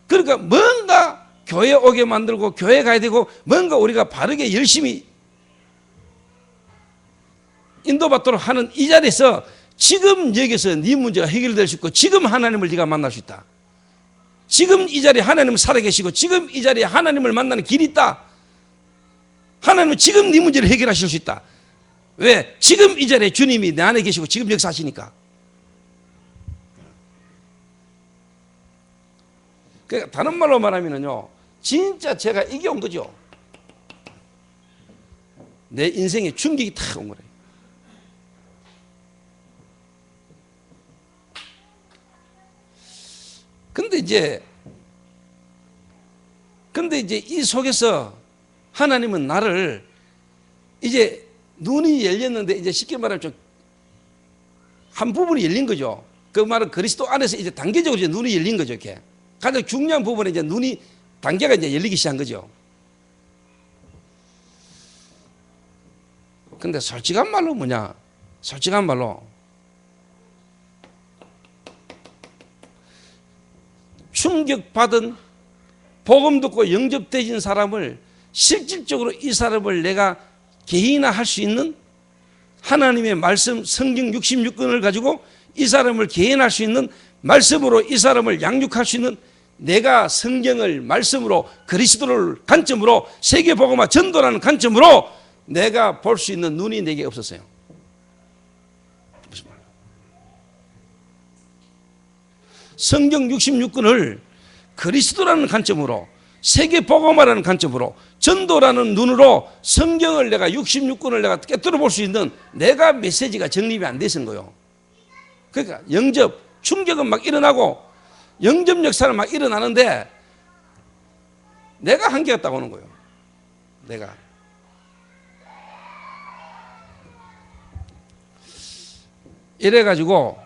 그러니까 뭔가 교회 오게 만들고 교회 가야 되고 뭔가 우리가 바르게 열심히 인도받도록 하는 이 자리에서 지금 여기서 네 문제가 해결될 수 있고 지금 하나님을 네가 만날 수 있다. 지금 이 자리에 하나님은 살아계시고 지금 이 자리에 하나님을 만나는 길이 있다. 하나님은 지금 네 문제를 해결하실 수 있다. 왜? 지금 이 자리에 주님이 내 안에 계시고 지금 역사하시니까. 그러니까 다른 말로 말하면요, 진짜 제가 이게 온 거죠. 내 인생에 충격이 탁 온 거래요. 근데 이제 이 속에서 하나님은 나를 이제 눈이 열렸는데 이제 쉽게 말하면 좀 한 부분이 열린 거죠. 그 말은 그리스도 안에서 이제 단계적으로 이제 눈이 열린 거죠. 이렇게 가장 중요한 부분에 이제 눈이 단계가 이제 열리기 시작한 거죠. 근데 솔직한 말로 뭐냐? 솔직한 말로 충격받은 복음 듣고 영접되진 사람을 실질적으로 이 사람을 내가 개인화할 수 있는 하나님의 말씀 성경 66권을 가지고 이 사람을 개인할 수 있는 말씀으로 이 사람을 양육할 수 있는 내가 성경을 말씀으로 그리스도를 관점으로 세계복음화 전도라는 관점으로 내가 볼 수 있는 눈이 내게 없었어요. 무슨 말이야? 성경 66권을 그리스도라는 관점으로 세계복음화라는 관점으로 전도라는 눈으로 성경을 내가 66권을 내가 깨뜨려 볼 수 있는 내가 메시지가 정립이 안 돼서인 거예요. 그러니까 영접, 충격은 막 일어나고 영접 역사는 막 일어나는데 내가 한계가 딱 오는 거예요. 내가. 이래가지고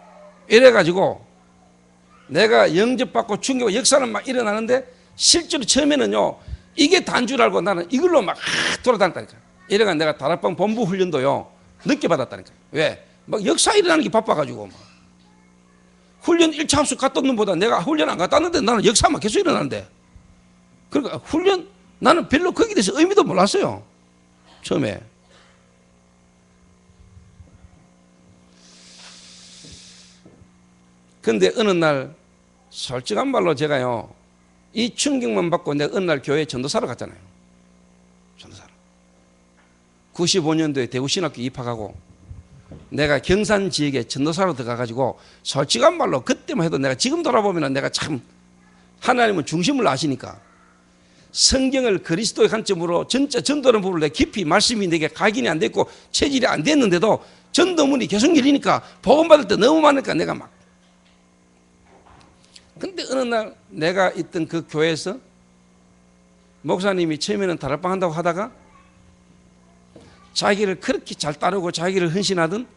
내가 영접받고 충격 역사는 막 일어나는데 실제로 처음에는요 이게 단 줄 알고 나는 이걸로 막 돌아다녔다니까. 이래가 내가 다락방 본부 훈련도요 늦게 받았다니까. 왜? 막 역사 일어나는 게 바빠가지고 막. 훈련 1차 합숙 갔다 온 놈보다 내가 훈련 안 갔다 왔는데 나는 역사만 계속 일어나는데. 그러니까 훈련 나는 별로 거기에 대해서 의미도 몰랐어요 처음에. 근데 어느 날 솔직한 말로 제가요 이 충격만 받고 내가 어느 날 교회에 전도사로 갔잖아요. 전도사로 95년도에 대구신학교 입학하고 내가 경산 지역에 전도사로 들어가가지고 솔직한 말로 그때만 해도 내가 지금 돌아보면 내가 참 하나님은 중심을 아시니까 성경을 그리스도의 관점으로 진짜 전도하는 부분을 내가 깊이 말씀이 내게 각인이 안 됐고 체질이 안 됐는데도 전도문이 계속 열리니까 복음 받을 때 너무 많으니까 내가 막. 근데 어느 날 내가 있던 그 교회에서 목사님이 처음에는 다락방 한다고 하다가 자기를 그렇게 잘 따르고 자기를 헌신하던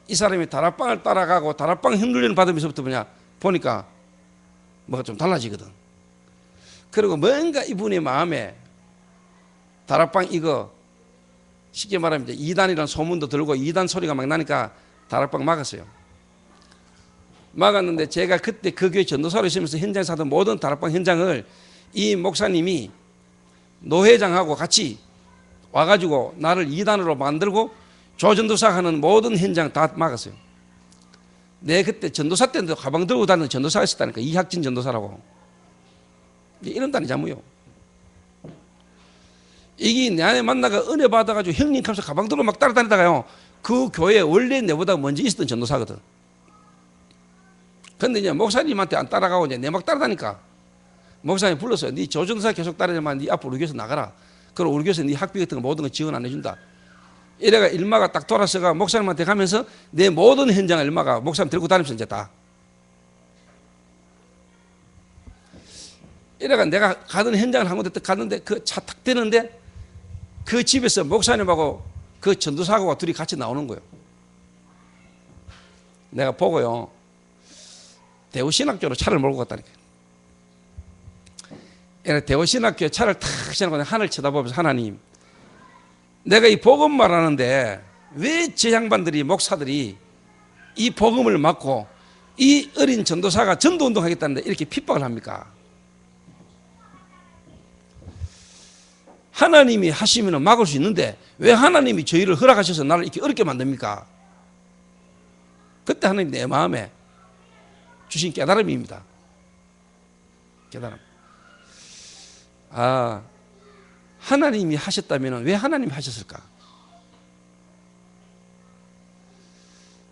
이 사람이 다락방을 따라가고 다락방 훈련을 받으면서부터 뭐냐 보니까 뭐가 좀 달라지거든. 그리고 뭔가 이분의 마음에 다락방 이거 쉽게 말하면 이제 2단이라는 소문도 들고 2단 소리가 막 나니까 다락방 막았어요. 막았는데 제가 그때 그 교회 전도사로 있으면서 현장에서 하던 모든 다락방 현장을 이 목사님이 노회장하고 같이 와가지고 나를 이단으로 만들고 조전도사 하는 모든 현장 다 막았어요. 내 그때 전도사 때도 가방 들고 다니는 전도사가 있었다니까. 이학진 전도사라고. 이런다니 자무요. 이게 내 안에 만나가 은혜 받아가지고 형님 하면서 가방 들고 막 따라다니다가요, 그 교회 원래 내보다 먼저 있었던 전도사거든. 근데 이제 목사님한테 안 따라가고 이제 내 막 따라다니까 목사님 불렀어요. 네 조전도사 계속 따라다니면 네 앞으로 우리 교회에서 나가라. 그럼 우리 교회에서 네 학비 같은 거 모든 거 지원 안 해준다. 이래가 일마가 딱 돌아서가 목사님한테 가면서 내 모든 현장을 일마가 목사님 들고 다니면서 이제 다. 이래가 내가 가던 현장을 한 군데 딱 갔는데 그 차 탁 대는데 그 집에서 목사님하고 그 전도사하고 둘이 같이 나오는 거예요. 내가 보고요, 대우신학교로 차를 몰고 갔다니까요. 대우신학교에 차를 탁 지나고 하늘 쳐다보면서 하나님, 내가 이 복음 말하는데 왜 저 양반들이 목사들이 이 복음을 막고 이 어린 전도사가 전도운동 하겠다는데 이렇게 핍박을 합니까? 하나님이 하시면 막을 수 있는데 왜 하나님이 저희를 허락하셔서 나를 이렇게 어렵게 만듭니까? 그때 하나님 내 마음에 주신 깨달음입니다. 깨달음. 아, 하나님이 하셨다면 왜 하나님이 하셨을까?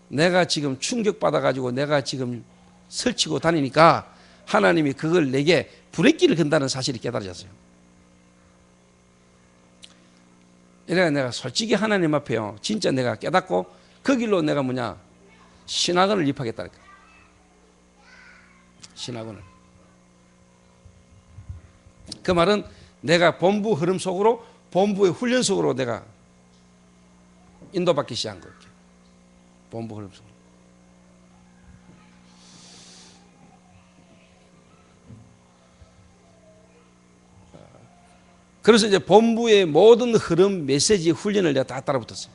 내가 지금 충격받아가지고 내가 지금 설치고 다니니까 하나님이 그걸 내게 브레이크를 건다는 사실이 깨달아졌어요. 이래가 내가 솔직히 하나님 앞에요, 진짜 내가 깨닫고 그 길로 내가 신학원을 입학했다니까. 신학원을. 그 말은 내가 본부 흐름 속으로, 본부의 훈련 속으로 내가 인도받기 시작한 거예요. 본부 흐름 속으로. 그래서 이제 본부의 모든 흐름, 메시지, 훈련을 내가 다 따라붙었어요.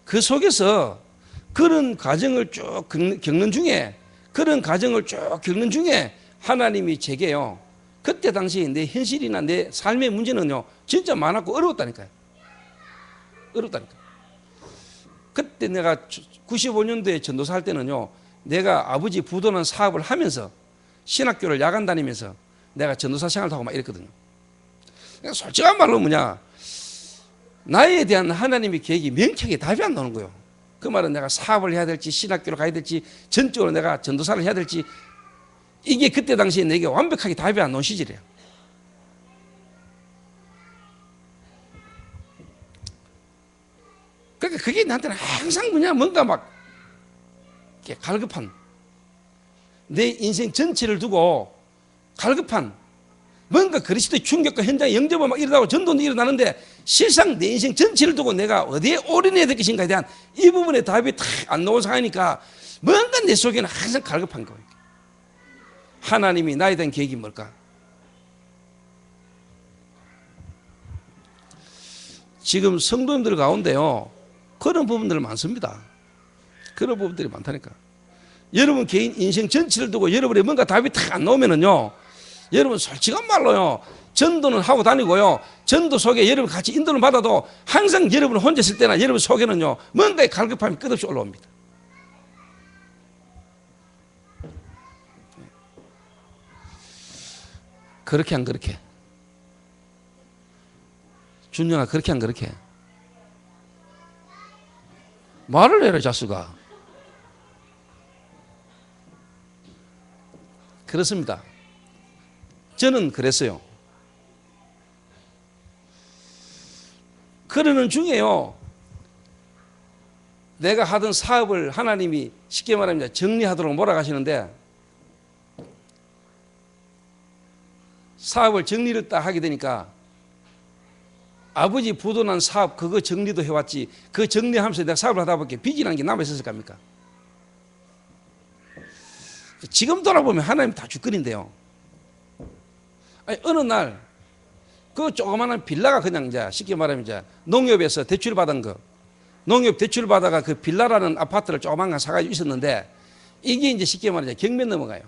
그 속에서 그런 과정을 쭉 겪는 중에, 하나님이 제게요, 그때 당시 내 현실이나 내 삶의 문제는요 진짜 많았고 어려웠다니까요. 그때 내가 95년도에 전도사 할 때는요, 내가 아버지 부도난 사업을 하면서 신학교를 야간 다니면서 내가 전도사 생활도 하고 막 이랬거든요. 솔직한 말로 나에 대한 하나님의 계획이 명쾌하게 답이 안 나오는 거예요. 그 말은 내가 사업을 해야 될지 신학교로 가야 될지 전적으로 내가 전도사를 해야 될지, 이게 그때 당시에 내게 완벽하게 답이 안 나온 시절이에요. 그러니까 그게 나한테는 항상 뭔가 막 갈급한, 내 인생 전체를 두고 갈급한, 뭔가 그리스도의 충격과 현장의 영접을 막 일어나고 전도도 일어나는데 실상 내 인생 전체를 두고 내가 어디에 올인해야 될 것인가에 대한 이 부분에 답이 탁 안 나온 상황이니까 뭔가 내 속에는 항상 갈급한 거예요. 하나님이 나에 대한 계획이 뭘까? 지금 성도님들 가운데요, 그런 부분들 많습니다. 그런 부분들이 많다니까. 여러분 개인 인생 전체를 두고 여러분의 뭔가 답이 탁 안 나오면은요, 여러분 솔직한 말로요, 전도는 하고 다니고요, 전도 속에 여러분 같이 인도를 받아도 항상 여러분 혼자 있을 때나 여러분 속에는요 뭔가의 갈급함이 끝없이 올라옵니다. 그렇게 안 그렇게? 준영아, 그렇게 안 그렇게? 말을 해라 자수가. 그렇습니다. 저는 그랬어요. 그러는 중에요, 내가 하던 사업을 하나님이 쉽게 말하면 정리하도록 몰아가시는데, 사업을 정리를 딱 하게 되니까 아버지 부도난 사업 그거 정리도 해왔지, 그 정리하면서 내가 사업을 하다 보니까 빚이 난 게 남아있었을 겁니까? 지금 돌아보면 하나님 다 주권인데요, 아니, 어느 날 그 조그마한 빌라가 그냥 이제 쉽게 말하면 이제 농협에서 대출 받은 거, 농협 대출 받아가 그 빌라라는 아파트를 조그만 거 사가지고 있었는데, 이게 이제 쉽게 말하자 경매 넘어가요.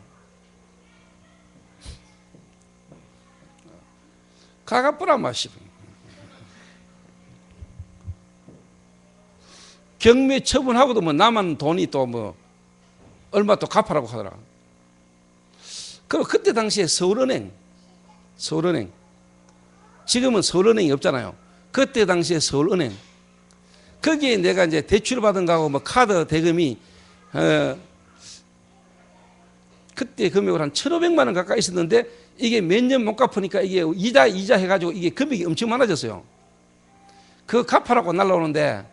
가가뿌라 마시. 경매 처분하고도 뭐 남은 돈이 또 뭐 얼마 또 갚아라고 하더라. 그리고 그때 당시에 서울은행 지금은 서울은행이 없잖아요. 그때 당시에 서울은행 거기에 내가 이제 대출 받은 거하고 뭐 카드 대금이 그때 금액으로 한 1,500만 원 가까이 있었는데 이게 몇 년 못 갚으니까 이게 이자 해가지고 이게 금액이 엄청 많아졌어요. 그거 갚아라고 날라오는데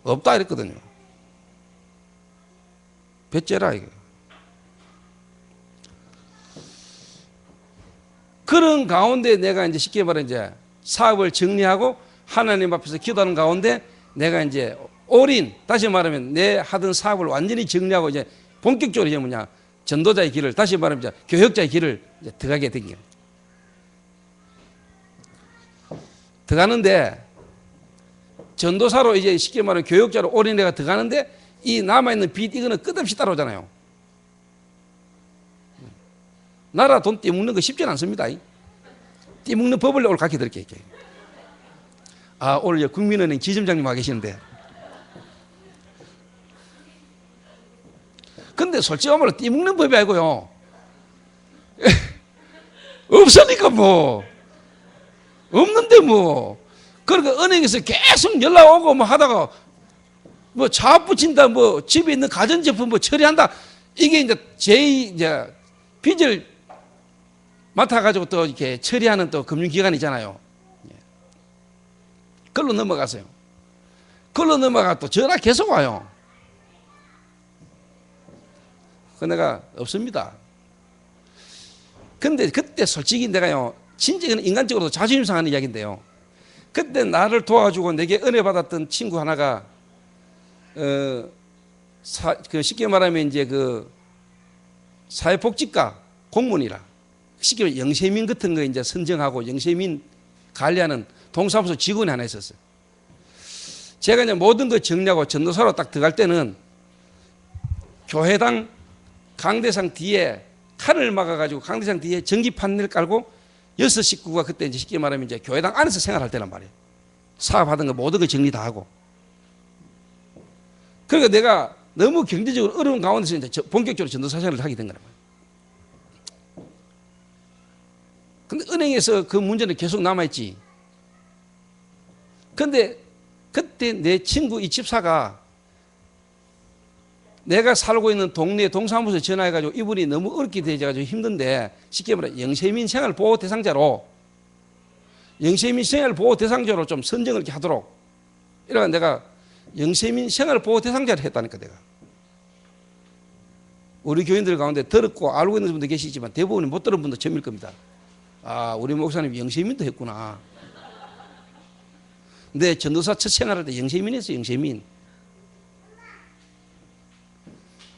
없다 이랬거든요. 배째라 이거. 그런 가운데 내가 이제 쉽게 말해 이제 사업을 정리하고 하나님 앞에서 기도하는 가운데 내가 이제 올인, 다시 말하면 내 하던 사업을 완전히 정리하고 이제 본격적으로 이제 뭐냐 전도자의 길을, 다시 말하면 이제 교역자의 길을 이제 들어가게 된 거예요. 들어가는데 전도사로 이제 쉽게 말하면 교역자로 올인 내가 들어가는데 이 남아있는 빚 이거는 끝없이 따라오잖아요. 나라 돈 떼먹는 거 쉽지는 않습니다. 떼먹는 법을 오늘 가르쳐 드릴게요. 아, 오늘 국민은행 지점장님 와 계시는데. 근데 솔직히 말로 떼먹는 법이 아니고요. 없으니까 뭐. 없는데 뭐. 그러니까 은행에서 계속 연락 오고 뭐 하다가 뭐 차 붙인다, 뭐 집에 있는 가전제품 뭐 처리한다. 이게 이제 빚을 맡아가지고 또 이렇게 처리하는 또 금융기관이잖아요. 그걸로 넘어갔어요. 그걸로 넘어가 또 전화 계속 와요. 그 내가 없습니다. 근데 그때 솔직히 내가요, 진짜 인간적으로도 자존심 상하는 이야기인데요. 그때 나를 도와주고 내게 은혜 받았던 친구 하나가 쉽게 말하면 이제 그 사회복지과 공무원이라 쉽게 말하면 영세민 같은 거 이제 선정하고 영세민 관리하는 동사무소 직원이 하나 있었어요. 제가 이제 모든 거 정리하고 전도사로 딱 들어갈 때는 교회당 강대상 뒤에 칼을 막아가지고 강대상 뒤에 전기 판넬 깔고 6식구가 그때 이제 쉽게 말하면 이제 교회당 안에서 생활할 때란 말이에요. 사업하던 거 모든 거 정리 다 하고. 그러니까 내가 너무 경제적으로 어려운 가운데서 이제 본격적으로 전도사 생활을 하게 된 거란 말이에요. 근데 은행에서 그 문제는 계속 남아있지. 근데 그때 내 친구 이 집사가 내가 살고 있는 동네 동사무소에 전화해가지고 이분이 너무 어렵게 되어가지고 힘든데 쉽게 말해 영세민 생활보호 대상자로 영세민 생활보호 대상자로 좀 선정을 이렇게 하도록 이래가 내가 영세민 생활보호 대상자를 했다니까 내가. 우리 교인들 가운데 들었고 알고 있는 분도 계시지만 대부분이 못 들은 분도 처음일 겁니다. 아, 우리 목사님 영세민도 했구나. 근데 전도사 첫 생활할 때 영세민 했어요. 영세민.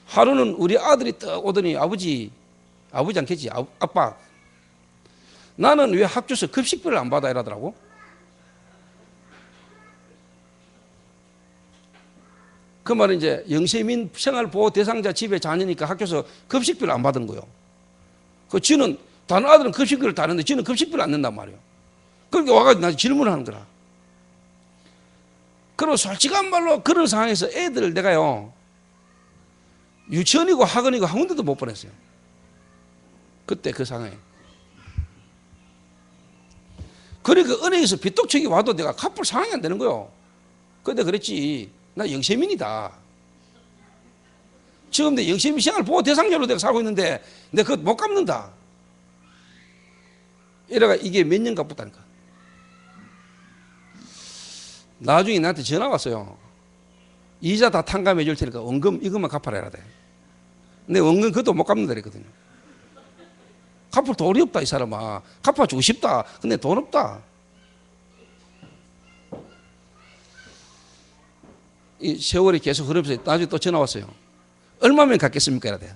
하루는 우리 아들이 딱 오더니 아버지 않겠지. 아빠, 나는 왜 학교에서 급식비를 안 받아 이러더라고. 그 말은 이제 영세민 생활보호 대상자 집에 자녀니까 학교에서 급식비를 안 받은 거예요. 그 지는 다른 아들은 급식비를 다 내는데 지는 급식비를 안 낸단 말이에요. 그러니까 와가지고 나한테 질문을 하는 거라. 그리고 솔직한 말로 그런 상황에서 애들을 내가요 유치원이고 학원이고 한 군데도 못 보냈어요. 그때 그 상황에. 그러니까 은행에서 빚독촉이 와도 내가 갚을 상황이 안 되는 거예요. 그런데 그랬지. 나 영세민이다. 지금 내 영세민 생활보호 대상자로 내가 살고 있는데 내가 그것 못 갚는다. 이래가 이게 몇 년 갚았다니까. 나중에 나한테 전화 왔어요. 이자 다 탕감해 줄 테니까 원금 이것만 갚아라 해야 돼. 근데 원금 그것도 못 갚는다 그랬거든요. 갚을 돈이 없다 이 사람아. 갚아주고 싶다. 근데 돈 없다. 이 세월이 계속 흐르면서 나중에 또 전화 왔어요. 얼마면 갚겠습니까? 이래야 돼.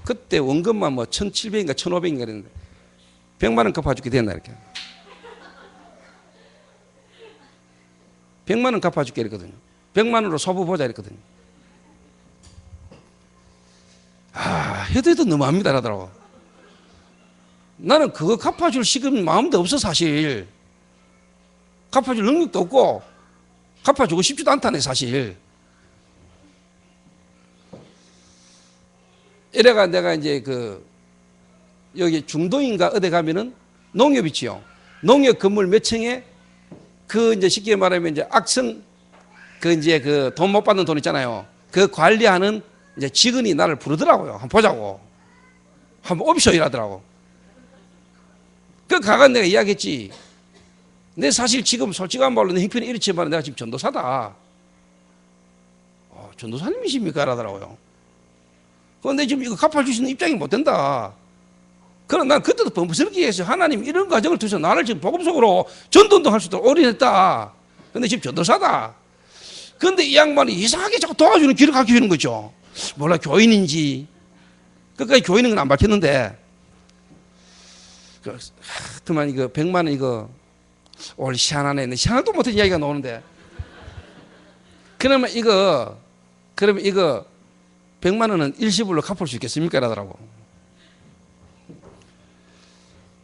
그때 원금만 뭐 1,700인가 1,500인가 그랬는데 100만 원 갚아주게 됐나 이렇게. 100만 원 갚아줄게 이랬거든요. 100만 원으로 소부 보자 이랬거든요. 해도 너무합니다 하더라고. 나는 그거 갚아줄 시금 마음도 없어 사실. 갚아줄 능력도 없고 갚아주고 싶지도 않다네 사실. 이래가 내가 이제 여기 중도인가 어디 가면은 농협 있지요. 농협 건물 몇 층에 이제 쉽게 말하면 이제 악성 이제 돈 못 받는 돈 있잖아요. 그 관리하는 이제 직원이 나를 부르더라고요. 한번 보자고. 한번 오비쇼 이라더라고. 가가 내가 이야기했지. 내 사실 지금 솔직한 말로 내 형편이 이렇지만 내가 지금 전도사다. 전도사님이십니까? 라더라고요. 그런데 지금 이거 갚아줄 수 있는 입장이 못 된다. 그럼 난 그때도 범스럽게 해서 하나님 이런 과정을 두셔서 나를 지금 복음 속으로 전도운동 할 수 있도록 올인했다. 근데 지금 전도사다. 그런데 이 양반이 이상하게 자꾸 도와주는 길을 가르쳐주는 거죠. 몰라 교인인지. 끝까지 교인인 건 안 밝혔는데. 하여튼 이거 100만 원 이거 올 시한하네. 시한도 못한 이야기가 나오는데. 그러면 이거 100만 원은 일시불로 갚을 수 있겠습니까? 라더라고.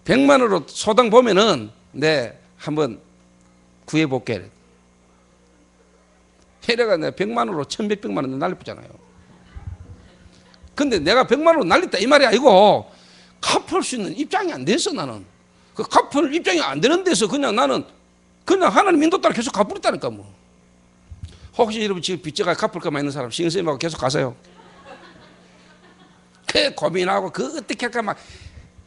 100만 원으로 소당 보면은 네 한번 구해볼게. 해래가 내가 100만 원으로 1100만 원 날리잖아요. 근데 내가 100만 원으로 날렸다 이 말이 아니고 갚을 수 있는 입장이 안 됐어 나는. 갚을 입장이 안 되는 데서 나는 하나님 인도 따라 계속 갚으랬다니까 뭐. 혹시 여러분 지금 빚져가 갚을까만 있는 사람 신경쓰임하고 계속 가세요. 고민하고 어떻게 할까 막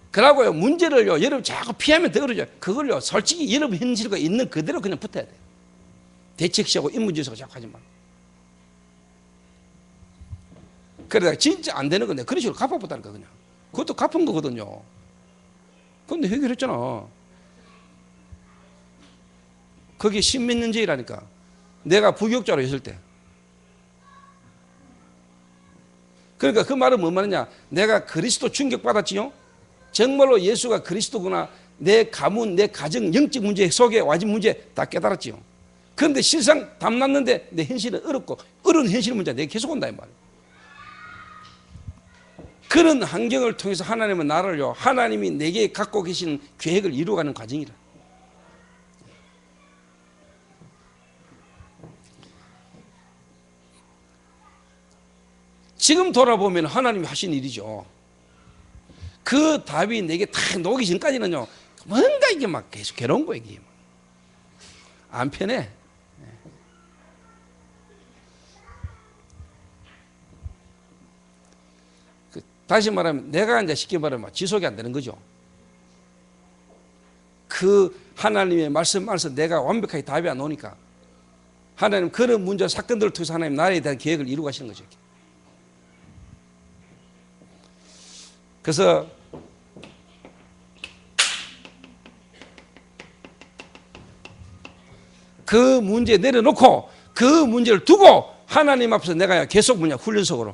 그러고요 문제를요 여러분 자꾸 피하면 더 그러죠. 그걸요 솔직히 여러분 현실과 있는 그대로 그냥 붙어야 돼. 대책시하고 인문지에서 자꾸 하지 마. 그러다가 진짜 안 되는 건데 그런 식으로 갚아보다니까 그냥. 그것도 갚은 거거든요. 그런데 해결했잖아. 그게 십몇 년째라니까. 내가 부교육자로 있을 때. 그러니까 그 말은 뭔 말이냐. 내가 그리스도 충격받았지요. 정말로 예수가 그리스도구나. 내 가문, 내 가정, 영적 문제 속에 와진 문제 다 깨달았지요. 그런데 실상 담났는데 내 현실은 어렵고 어려운 현실 문제 내가 계속 온다 이 말이에요. 그런 환경을 통해서 하나님은 나를요 하나님이 내게 갖고 계시는 계획을 이루어가는 과정이라. 지금 돌아보면 하나님이 하신 일이죠. 그 답이 내게 다 녹기 전까지는요 뭔가 이게 막 계속 괴로운 거예요. 이게 안 편해. 다시 말하면 내가 이제 쉽게 말하면 지속이 안 되는 거죠. 그 하나님의 말씀 안에서 내가 완벽하게 답이 안 오니까 하나님 그런 문제 사건들을 통해서 하나님 나라에 대한 계획을 이루고 가시는 거죠. 그래서 그 문제 내려놓고 그 문제를 두고 하나님 앞에서 내가 계속 훈련 속으로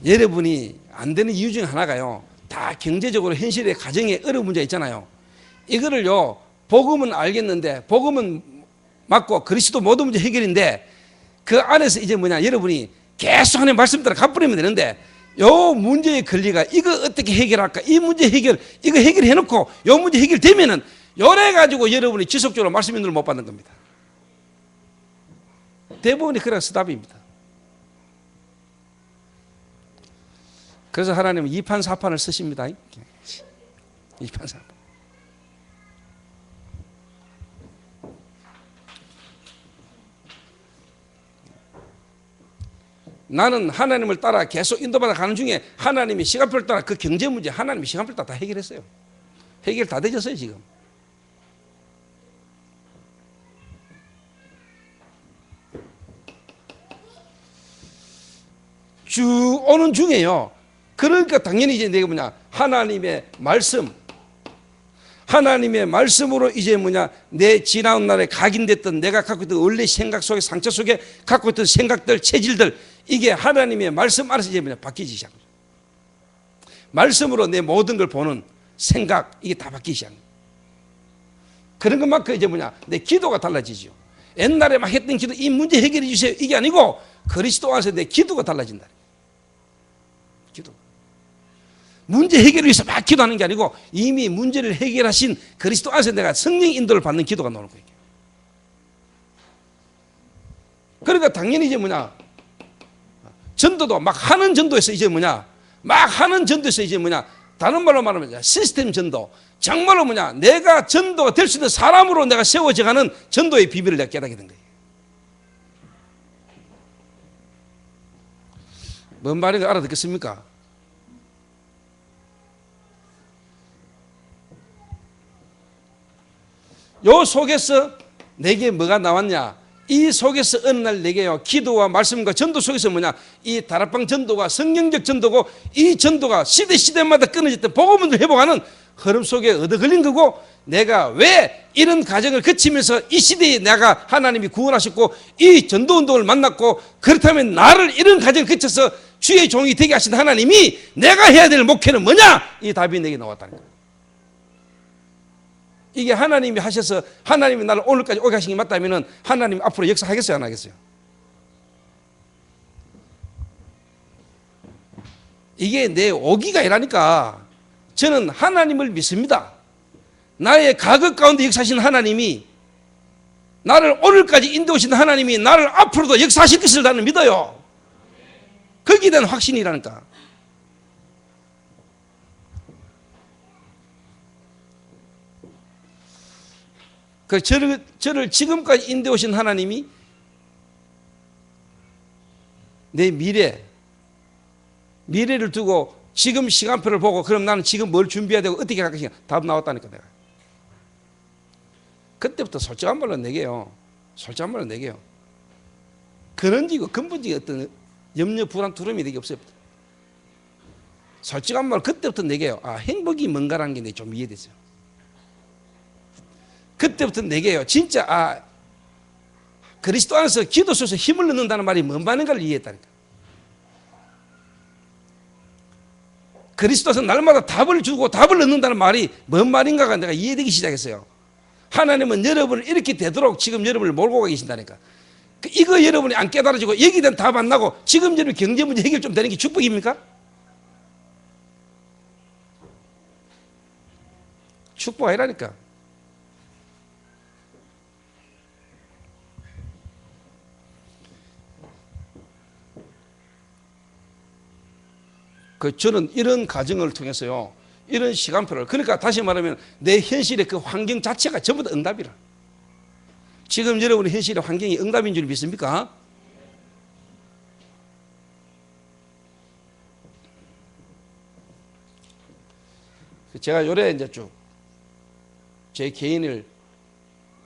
여러분이 안 되는 이유 중에 하나가요. 다 경제적으로 현실의 가정에 어려운 문제가 있잖아요. 이거를요 복음은 알겠는데 복음은 맞고 그리스도 모든 문제 해결인데 그 안에서 이제 여러분이 계속 하나님 말씀 따라 갚으려면 되는데 요 문제의 권리가 이거 어떻게 해결할까 이 문제 해결 이거 해결해놓고 요 문제 해결되면은 요래 가지고 여러분이 지속적으로 말씀 인도를 못 받는 겁니다. 대부분이 그런 스답입니다. 그래서 하나님은 2판 4판을 쓰십니다. 2판 4판. 나는 하나님을 따라 계속 인도받아 가는 중에 하나님이 시간표를 따라 그 경제 문제 하나님이 시간표를 따라 다 해결했어요. 해결 다 되졌어요 지금. 쭉 오는 중에요. 그러니까 당연히 이제 내가 하나님의 말씀, 하나님의 말씀으로 이제 내 지나온 날에 각인됐던 내가 갖고 있던 원래 생각 속에 상처 속에 갖고 있던 생각들, 체질들 이게 하나님의 말씀 안에서 이제 바뀌기 시작합니다. 말씀으로 내 모든 걸 보는 생각, 이게 다 바뀌기 시작합니다. 그런 것만큼 이제 뭐냐, 내 기도가 달라지죠. 옛날에 막 했던 기도, 이 문제 해결해 주세요, 이게 아니고 그리스도 안에서 내 기도가 달라진다. 기도. 문제 해결을 위해서 막 기도하는 게 아니고 이미 문제를 해결하신 그리스도 안에서 내가 성령 인도를 받는 기도가 나오는 거예요. 그러니까 당연히 이제 뭐냐, 전도도 막 하는 전도에서 이제 뭐냐, 막 하는 전도에서 이제 뭐냐, 다른 말로 말하면 시스템 전도, 정말로 뭐냐, 내가 전도가 될 수 있는 사람으로 내가 세워져가는 전도의 비밀을 내가 깨닫게 된 거예요. 뭔 말인가 알아듣겠습니까? 요 속에서 내게 뭐가 나왔냐, 이 속에서 어느 날 내게요, 기도와 말씀과 전도 속에서 뭐냐, 이 다락방 전도가 성경적 전도고, 이 전도가 시대마다 끊어졌던 복음을 회복하는 흐름 속에 얻어 걸린 거고, 내가 왜 이런 과정을 거치면서 이 시대에 내가 하나님이 구원하셨고 이 전도운동을 만났고, 그렇다면 나를 이런 과정을 거쳐서 주의 종이 되게 하신 하나님이 내가 해야 될 목표는 뭐냐, 이 답이 내게 나왔다는 거예요. 이게 하나님이 하셔서 하나님이 나를 오늘까지 오게 하신 게 맞다면 하나님 앞으로 역사하겠어요, 안 하겠어요? 이게 내 오기가 아니라니까. 저는 하나님을 믿습니다. 나의 과거 가운데 역사하신 하나님이, 나를 오늘까지 인도하신 하나님이 나를 앞으로도 역사하실 것을 나는 믿어요. 거기에 대한 확신이라니까. 그 저를 지금까지 인도하신 하나님이 내 미래를 두고 지금 시간표를 보고, 그럼 나는 지금 뭘 준비해야 되고 어떻게 할 것인가, 답 나왔다니까. 내가 그때부터 솔직한 말로 내게요, 솔직한 말로 내게요, 근원적이고 근본적인 어떤 염려, 불안, 두려움이 내게 없어요. 솔직한 말로 그때부터 내게요, 아, 행복이 뭔가라는 게 좀 이해됐어요. 그때부터 내게요, 진짜 아, 그리스도 안에서 기도 속에서 힘을 넣는다는 말이 뭔 말인가를 이해했다니까. 그리스도에서 날마다 답을 주고 답을 넣는다는 말이 뭔 말인가가 내가 이해되기 시작했어요. 하나님은 여러분을 이렇게 되도록 지금 여러분을 몰고 가 계신다니까. 이거 여러분이 안 깨달아지고 여기에 대한 답 안 나고 지금 여러분 경제 문제 해결 좀 되는 게 축복입니까? 축복 아니라니까. 저는 이런 과정을 통해서요, 이런 시간표를, 그러니까 다시 말하면 내 현실의 그 환경 자체가 전부 다 응답이라. 지금 여러분의 현실의 환경이 응답인 줄 믿습니까? 제가 요래 이제 쭉 제 개인을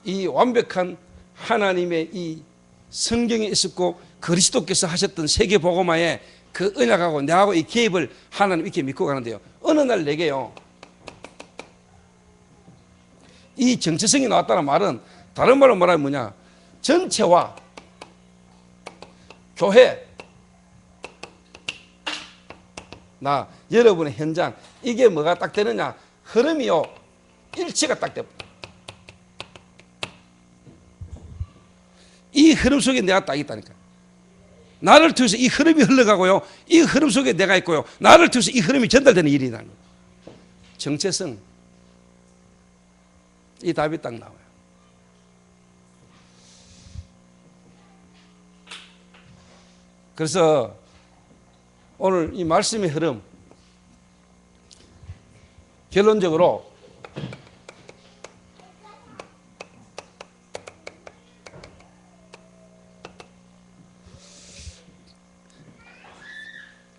이 완벽한 하나님의 이 성경에 있었고 그리스도께서 하셨던 세계복음화에 그 언약하고 내하고 이 개입을 하나님 이렇게 믿고 가는데요, 어느 날 내게요, 이 정체성이 나왔다는 말은 다른 말로 말하면 뭐냐, 전체와 교회, 나 여러분의 현장, 이게 뭐가 딱 되느냐, 흐름이요, 일치가 딱 돼. 이 흐름 속에 내가 딱 있다니까. 나를 통해서 이 흐름이 흘러가고요, 이 흐름 속에 내가 있고요, 나를 통해서 이 흐름이 전달되는 일이라는 거예요. 정체성, 이 답이 딱 나와요. 그래서 오늘 이 말씀의 흐름, 결론적으로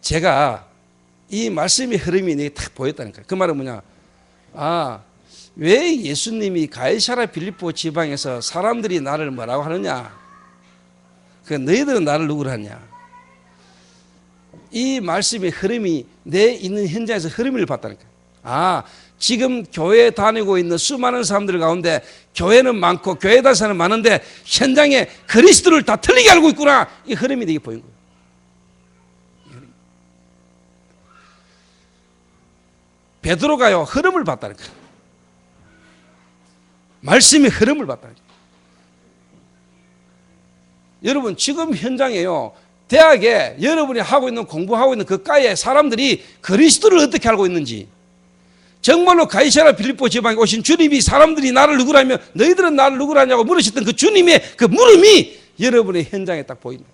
제가 이 말씀의 흐름이 내게 딱 보였다니까요. 그 말은 뭐냐, 아, 왜 예수님이 가이사랴 빌립보 지방에서 사람들이 나를 뭐라고 하느냐, 그 너희들은 나를 누구로 하냐, 이 말씀의 흐름이 내 있는 현장에서 흐름을 봤다니까요. 아, 지금 교회 다니고 있는 수많은 사람들 가운데 교회는 많고 교회 다니는 사람은 많은데 현장에 그리스도를 다 틀리게 알고 있구나, 이 흐름이 내게 보인 거예요. 베드로가요 흐름을 봤다는 거예요. 말씀의 흐름을 봤다는 거예요. 여러분 지금 현장에요 대학에 여러분이 하고 있는 공부하고 있는 그 과에 사람들이 그리스도를 어떻게 알고 있는지, 정말로 가이사랴 빌립보 지방에 오신 주님이 사람들이 나를 누구라며 너희들은 나를 누구라냐고 물으셨던 그 주님의 그 물음이 여러분의 현장에 딱 보인다.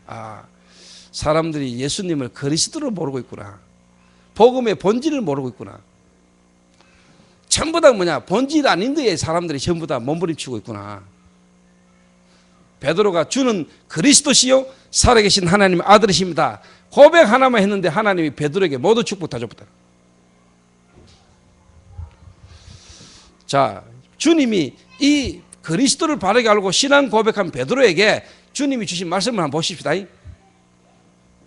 아, 사람들이 예수님을 그리스도로 모르고 있구나. 복음의 본질을 모르고 있구나. 전부 다 뭐냐, 본질 아닌 데에 사람들이 전부 다 몸부림치고 있구나. 베드로가 주는 그리스도시요 살아계신 하나님의 아들이십니다 고백 하나만 했는데 하나님이 베드로에게 모두 축복 다 줬다. 자, 주님이 이 그리스도를 바르게 알고 신앙 고백한 베드로에게 주님이 주신 말씀을 한번 보십시다.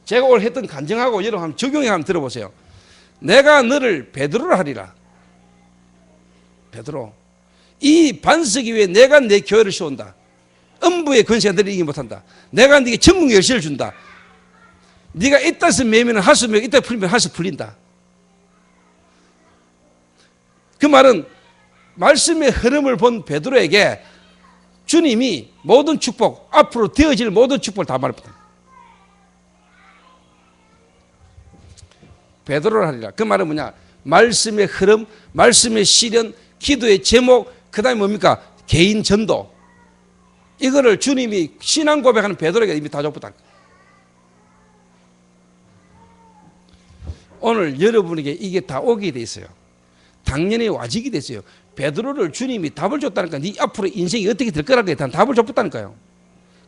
제가 오늘 했던 간증하고 여러분 한번 적용해 한번 들어보세요. 내가 너를 베드로라 하리라. 베드로, 이 반석 위에 내가 내 교회를 세운다. 음부의 권세가 너를 이기지 못한다. 내가 네게 천국 열쇠를 준다. 네가 이따서 매면 하수 매고 이따 풀리면 하수 풀린다. 그 말은 말씀의 흐름을 본 베드로에게 주님이 모든 축복, 앞으로 되어질 모든 축복을 다 말합니다. 베드로라 하리라. 그 말은 뭐냐, 말씀의 흐름, 말씀의 실현, 기도의 제목, 그 다음에 뭡니까, 개인 전도, 이거를 주님이 신앙 고백하는 베드로에게 이미 다 줬다. 오늘 여러분에게 이게 다 오게 돼 있어요. 당연히 와지게 됐어요. 베드로를 주님이 답을 줬다니까. 네 앞으로 인생이 어떻게 될 거라고 답을 줬다니까요.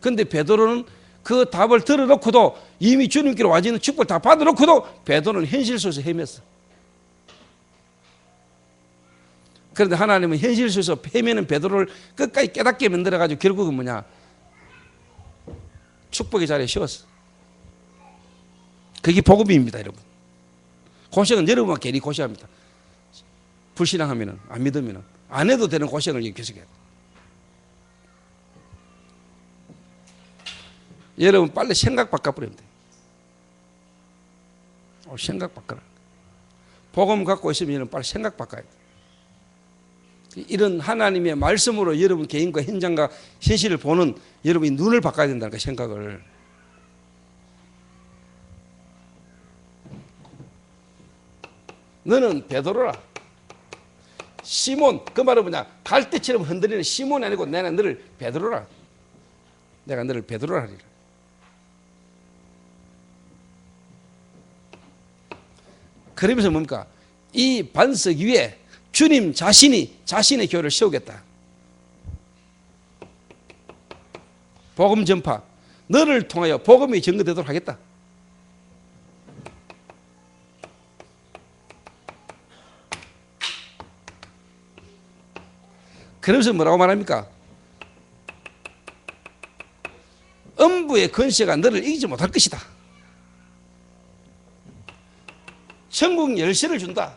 그런데 베드로는 그 답을 들어놓고도 이미 주님께로 와지는 축복을 다 받아놓고도 베드로는 현실 속에서 헤맸어. 그런데 하나님은 현실 속에서 헤매는 베드로를 끝까지 깨닫게 만들어가지고 결국은 뭐냐, 축복의 자리에 씌웠어. 그게 복음입니다, 여러분. 고생은 여러분만 괜히 고생합니다. 불신앙하면은, 안 믿으면은 안 해도 되는 고생을 계속해야 돼. 여러분 빨리 생각 바꿔버리면 돼. 생각 바꿔라. 복음 갖고 있으면 여러분 빨리 생각 바꿔야 돼. 이런 하나님의 말씀으로 여러분 개인과 현장과 현실을 보는 여러분이 눈을 바꿔야 된다는 생각을. 너는 베드로라. 시몬, 그 말은 뭐냐, 갈대처럼 흔들리는 시몬이 아니고 내가 너를 베드로라. 내가 너를 베드로라 하리라. 그러면서 뭡니까, 이 반석 위에 주님 자신이 자신의 교회를 세우겠다. 복음 전파, 너를 통하여 복음이 증거되도록 하겠다. 그러면서 뭐라고 말합니까? 음부의 권세가 너를 이기지 못할 것이다. 천국 열쇠를 준다.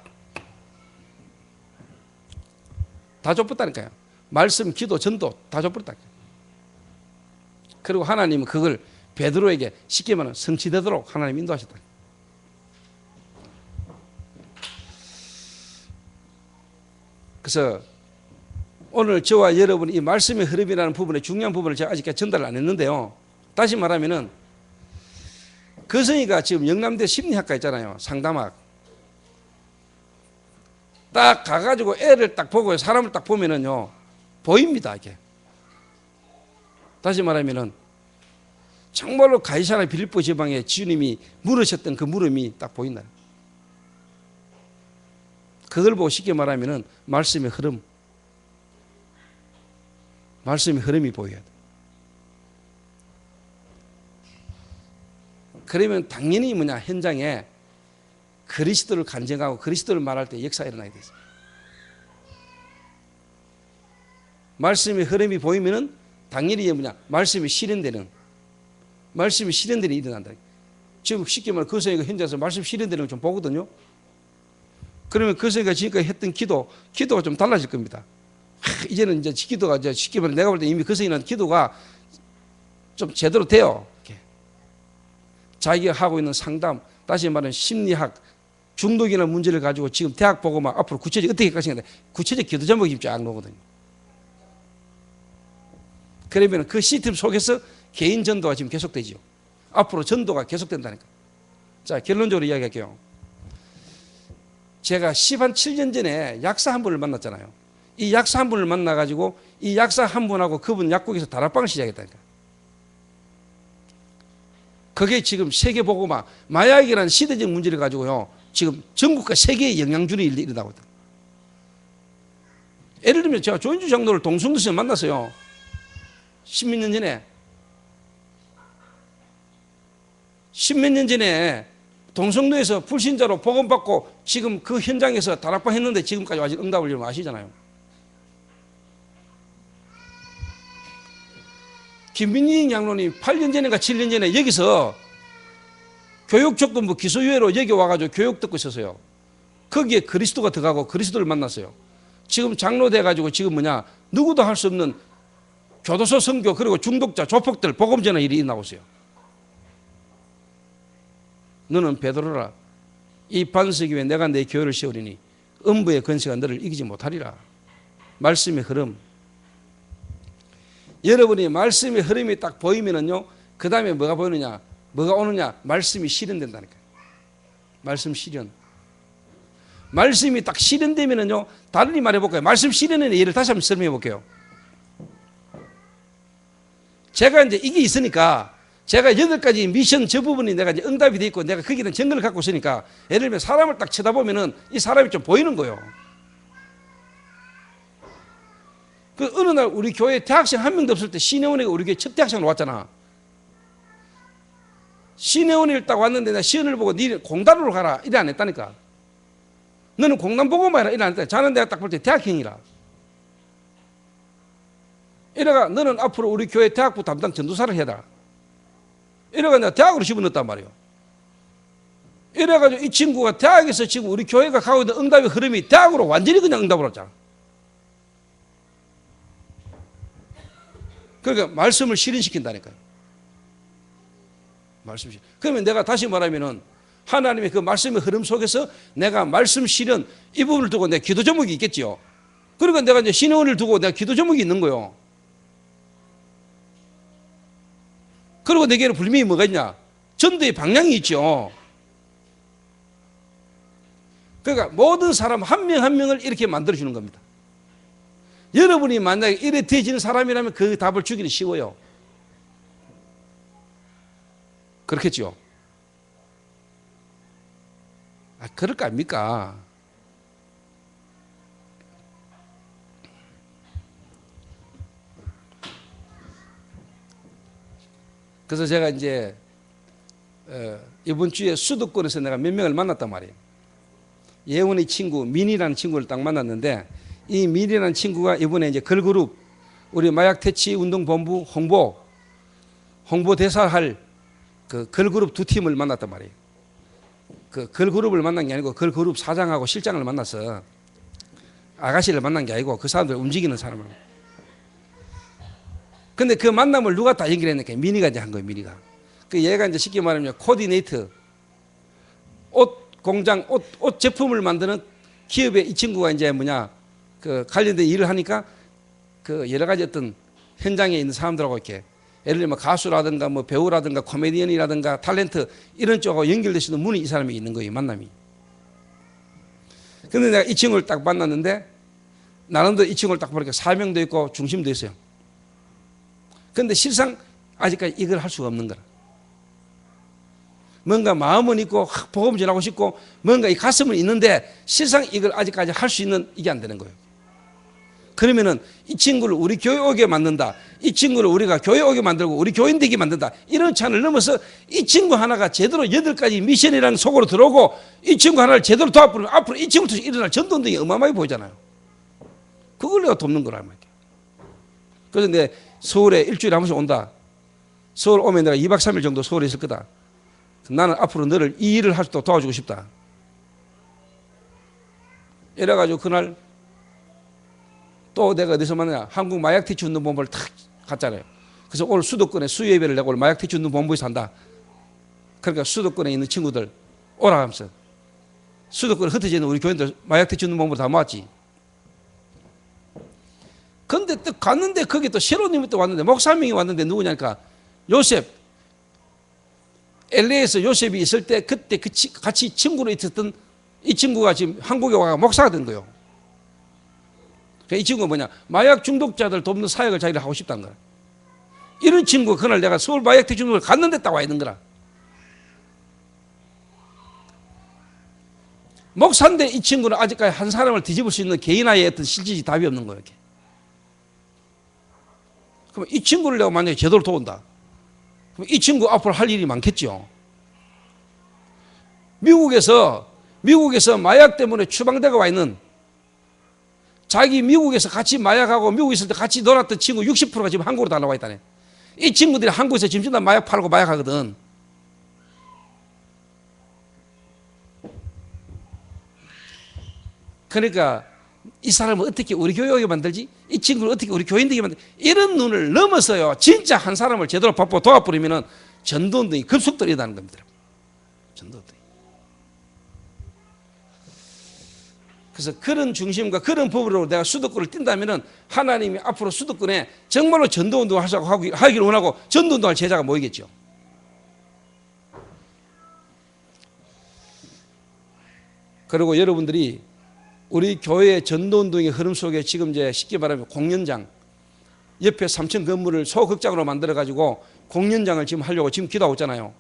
다 줬다니까요. 말씀, 기도, 전도 다 줬다니까요. 그리고 하나님은 그걸 베드로에게 쉽게 말하면 성취되도록 하나님 인도하셨다. 그래서 오늘 저와 여러분이 이 말씀의 흐름이라는 부분의 중요한 부분을 제가 아직까지 전달을 안 했는데요. 다시 말하면은 거성이가 지금 영남대 심리학과 있잖아요. 상담학. 딱 가가지고 애를 딱 보고 사람을 딱 보면은요, 보입니다, 이게. 다시 말하면은 정말로 가이사랴 빌립보 지방에 주님이 물으셨던 그 물음이 딱 보인다. 그걸 보고 쉽게 말하면은 말씀의 흐름, 말씀의 흐름이 보여야 돼. 그러면 당연히 뭐냐, 현장에 그리스도를 간증하고 그리스도를 말할 때 역사가 일어나게 되죠. 말씀의 흐름이 보이면은 당연히 뭐냐, 말씀이 실현되는 일이 일어난다. 지금 쉽게 말해 거성이가 현장에서 말씀 실현되는 걸 좀 보거든요. 그러면 거성이가 지금까지 했던 기도가 좀 달라질 겁니다. 이제는 이제 기도가 이제 쉽게 말해 내가 볼 때 이미 거성이는 기도가 좀 제대로 돼요. 이렇게. 자기가 하고 있는 상담, 다시 말하면 심리학, 중독이나 문제를 가지고 지금 대학 보고 막 앞으로 구체적 어떻게 할 것인가 구체적 기도 제목이 쫙 나오거든요. 그러면 그 시스템 속에서 개인 전도가 지금 계속되죠. 앞으로 전도가 계속된다니까. 자, 결론적으로 이야기할게요. 제가 7년 전에 약사 한 분을 만났잖아요. 이 약사 한 분을 만나가지고 이 약사 한 분하고 그분 약국에서 다락방을 시작했다니까. 그게 지금 세계보고마 마약이라는 시대적 문제를 가지고요. 지금 전국과 세계에 영향 주는 일이 일어나고 있다. 예를 들면 제가 조인주 장로를 동성도에서 만났어요. 10몇 년 전에. 10몇 년 전에 동성로에서 불신자로 복음받고 지금 그 현장에서 다락방 했는데 지금까지 아직 응답을 이루면 아시잖아요. 김민희 양로님 8년 전인가 7년 전에 여기서 교육조건부 기소유예로 여기 와가지고 교육 듣고 있었어요. 거기에 그리스도가 들어가고 그리스도를 만났어요. 지금 장로 돼가지고 지금 누구도 할 수 없는 교도소 선교 그리고 중독자 조폭들 복음 전하는 일이 나오고 있어요. 너는 베드로라. 이 반석 위에 내가 내 교회를 세우리니 음부의 권세가 너를 이기지 못하리라. 말씀의 흐름. 여러분이 말씀의 흐름이 딱 보이면은요, 그 다음에 뭐가 보이느냐, 뭐가 오느냐, 말씀이 실현된다니까요. 말씀 실현. 말씀이 딱 실현되면은요, 다른 말해볼까요? 말씀 실현의 예를 다시 한번 설명해 볼게요. 제가 이제 이게 있으니까, 제가 8가지 미션 저 부분이 내가 이제 응답이 돼 있고, 내가 거기에 대한 증거를 갖고 있으니까, 예를 들면 사람을 딱 쳐다보면은 이 사람이 좀 보이는 거예요. 그 어느 날 우리 교회 대학생 한 명도 없을 때 신혜원이가 우리 교회 첫 대학생으로 왔잖아. 신혜원이를 딱 왔는데 내가 시연을 보고 니 공단으로 가라 이래 안 했다니까. 너는 공단 보고만 해라 이래 안 했다. 자는 내가 딱 볼 때 대학형이라. 이래가 너는 앞으로 우리 교회 대학부 담당 전도사를 해라. 이래가 내가 대학으로 집어넣었단 말이에요. 이래가지고 이 친구가 대학에서 지금 우리 교회가 가고 있는 응답의 흐름이 대학으로 완전히 그냥 응답으로 왔잖아. 그러니까 말씀을 실현시킨다니까요. 말씀 실현. 그러면 내가 다시 말하면은 하나님의 그 말씀의 흐름 속에서 내가 말씀 실현 이 부분을 두고 내 기도 제목이 있겠죠. 그러니까 내가 이제 신원을 두고 내가 기도 제목이 있는 거예요. 그리고 내게는 분명히 뭐가 있냐? 전도의 방향이 있죠. 그러니까 모든 사람 한 명 한 명을 이렇게 만들어주는 겁니다. 여러분이 만약에 이래 되어지는 사람이라면 그 답을 주기는 쉬워요. 그렇겠죠? 그럴 거 아닙니까? 그래서 제가 이제 이번 주에 수도권에서 내가 몇 명을 만났단 말이에요. 예원의 친구 민이라는 친구를 딱 만났는데 이 민이라는 친구가 이번에 이제 걸그룹 우리 마약 퇴치 운동본부 홍보대사 할 그 걸그룹 2팀을 만났단 말이에요. 그 걸그룹을 만난 게 아니고 걸그룹 사장하고 실장을 만나서 아가씨를 만난 게 아니고 그 사람들 움직이는 사람을. 근데 그 만남을 누가 다 연결했느냐? 민이가 이제 한 거예요, 민이가. 그 얘가 이제 쉽게 말하면 코디네이터, 옷 공장, 옷 제품을 만드는 기업에 이 친구가 이제 그 관련된 일을 하니까 그 여러 가지 어떤 현장에 있는 사람들하고 이렇게 예를 들면 가수라든가 뭐 배우라든가 코미디언이라든가 탤런트 이런 쪽하고 연결될 수 있는 문이 이 사람이 있는 거예요, 만남이. 근데 내가 이 친구를 딱 만났는데 나름대로 이 친구를 딱 보니까 사명도 있고 중심도 있어요. 근데 실상 아직까지 이걸 할 수가 없는 거라. 뭔가 마음은 있고 복음 전하고 싶고 뭔가 이 가슴은 있는데 실상 이걸 아직까지 할 수 있는 이게 안 되는 거예요. 그러면은 이 친구를 우리 교회 오게 만든다. 이 친구를 우리가 교회 오게 만들고 우리 교인 되게 만든다. 이런 찬을 넘어서 이 친구 하나가 제대로 8가지 미션이라는 속으로 들어오고 이 친구 하나를 제대로 도와주면 앞으로 이 친구부터 일어날 전도운동이 어마어마하게 보이잖아요. 그걸 내가 돕는 거란 말이에요. 그래서 내 서울에 일주일에 한 번씩 온다. 서울 오면 내가 2박 3일 정도 서울에 있을 거다. 나는 앞으로 너를 이 일을 할 수 있도록 도와주고 싶다. 이래가지고 그날 또 내가 어디서 만나냐. 한국 마약 퇴치 운동 본부를 탁 갔잖아요. 그래서 오늘 수도권에 수예배를 내고 오늘 마약 퇴치 운동 본부에서 한다. 그러니까 수도권에 있는 친구들 오라 하면서 수도권에 흩어지는 우리 교인들 마약 대주는 몸으로 다 모았지. 근데 또 갔는데 거기 또 새로운 놈이 또 왔는데 목사님이 왔는데 누구냐니까 요셉. LA에서 요셉이 있을 때 그때 같이 친구로 있었던 이 친구가 지금 한국에 와가 목사가 된 거예요. 이 친구가 뭐냐, 마약 중독자들 돕는 사역을 자기를 하고 싶다는 거야. 이런 친구가 그날 내가 서울 마약 대중독을 갔는데 딱 와 있는 거라. 목사인데 이 친구는 아직까지 한 사람을 뒤집을 수 있는 개인화의 어떤 실질이 답이 없는 거예요. 이렇게. 그럼 이 친구를 내가 만약에 제대로 도운다. 그럼 이 친구 앞으로 할 일이 많겠죠. 미국에서 마약 때문에 추방대가 와 있는, 자기 미국에서 같이 마약하고 미국에 있을 때 같이 놀았던 친구 60%가 지금 한국으로 다 나와 있다네. 이 친구들이 한국에서 지금 다 마약 팔고 마약하거든. 그러니까 이 사람을 어떻게 우리 교회 오게 만들지? 이 친구를 어떻게 우리 교인 되게 만들지? 이런 눈을 넘어서요, 진짜 한 사람을 제대로 바꿔 도와버리면 전도운동이 급속도로 일어나는 겁니다. 전도운동이. 그래서 그런 중심과 그런 법으로 내가 수도권을 뛴다면 하나님이 앞으로 수도권에 정말로 전도운동을 하기를 원하고 전도운동할 제자가 모이겠죠. 그리고 여러분들이 우리 교회의 전도운동의 흐름 속에 지금 이제 쉽게 말하면 공연장, 옆에 3층 건물을 소극장으로 만들어가지고 공연장을 지금 하려고 지금 기도하고 있잖아요.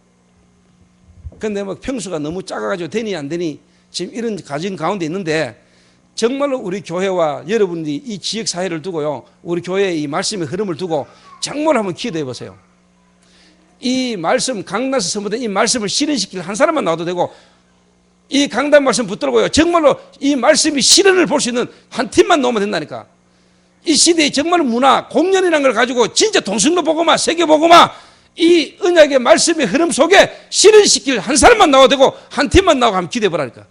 그런데 뭐 평수가 너무 작아가지고 되니 안 되니 지금 이런 가정 가운데 있는데, 정말로 우리 교회와 여러분들이 이 지역 사회를 두고요, 우리 교회의 이 말씀의 흐름을 두고 정말 한번 기도해 보세요. 이 말씀, 강단에서 선포된 이 말씀을 실현시킬 한 사람만 나와도 되고, 이 강단 말씀 붙들고요, 정말로 이 말씀이 실현을 볼 수 있는 한 팀만 나오면 된다니까. 이 시대의 정말 문화, 공연이라는 걸 가지고 진짜 동성로 보고마, 세계 보고마, 이 언약의 말씀의 흐름 속에 실현시킬 한 사람만 나와도 되고 한 팀만 나오고 한번 기대해 보라니까.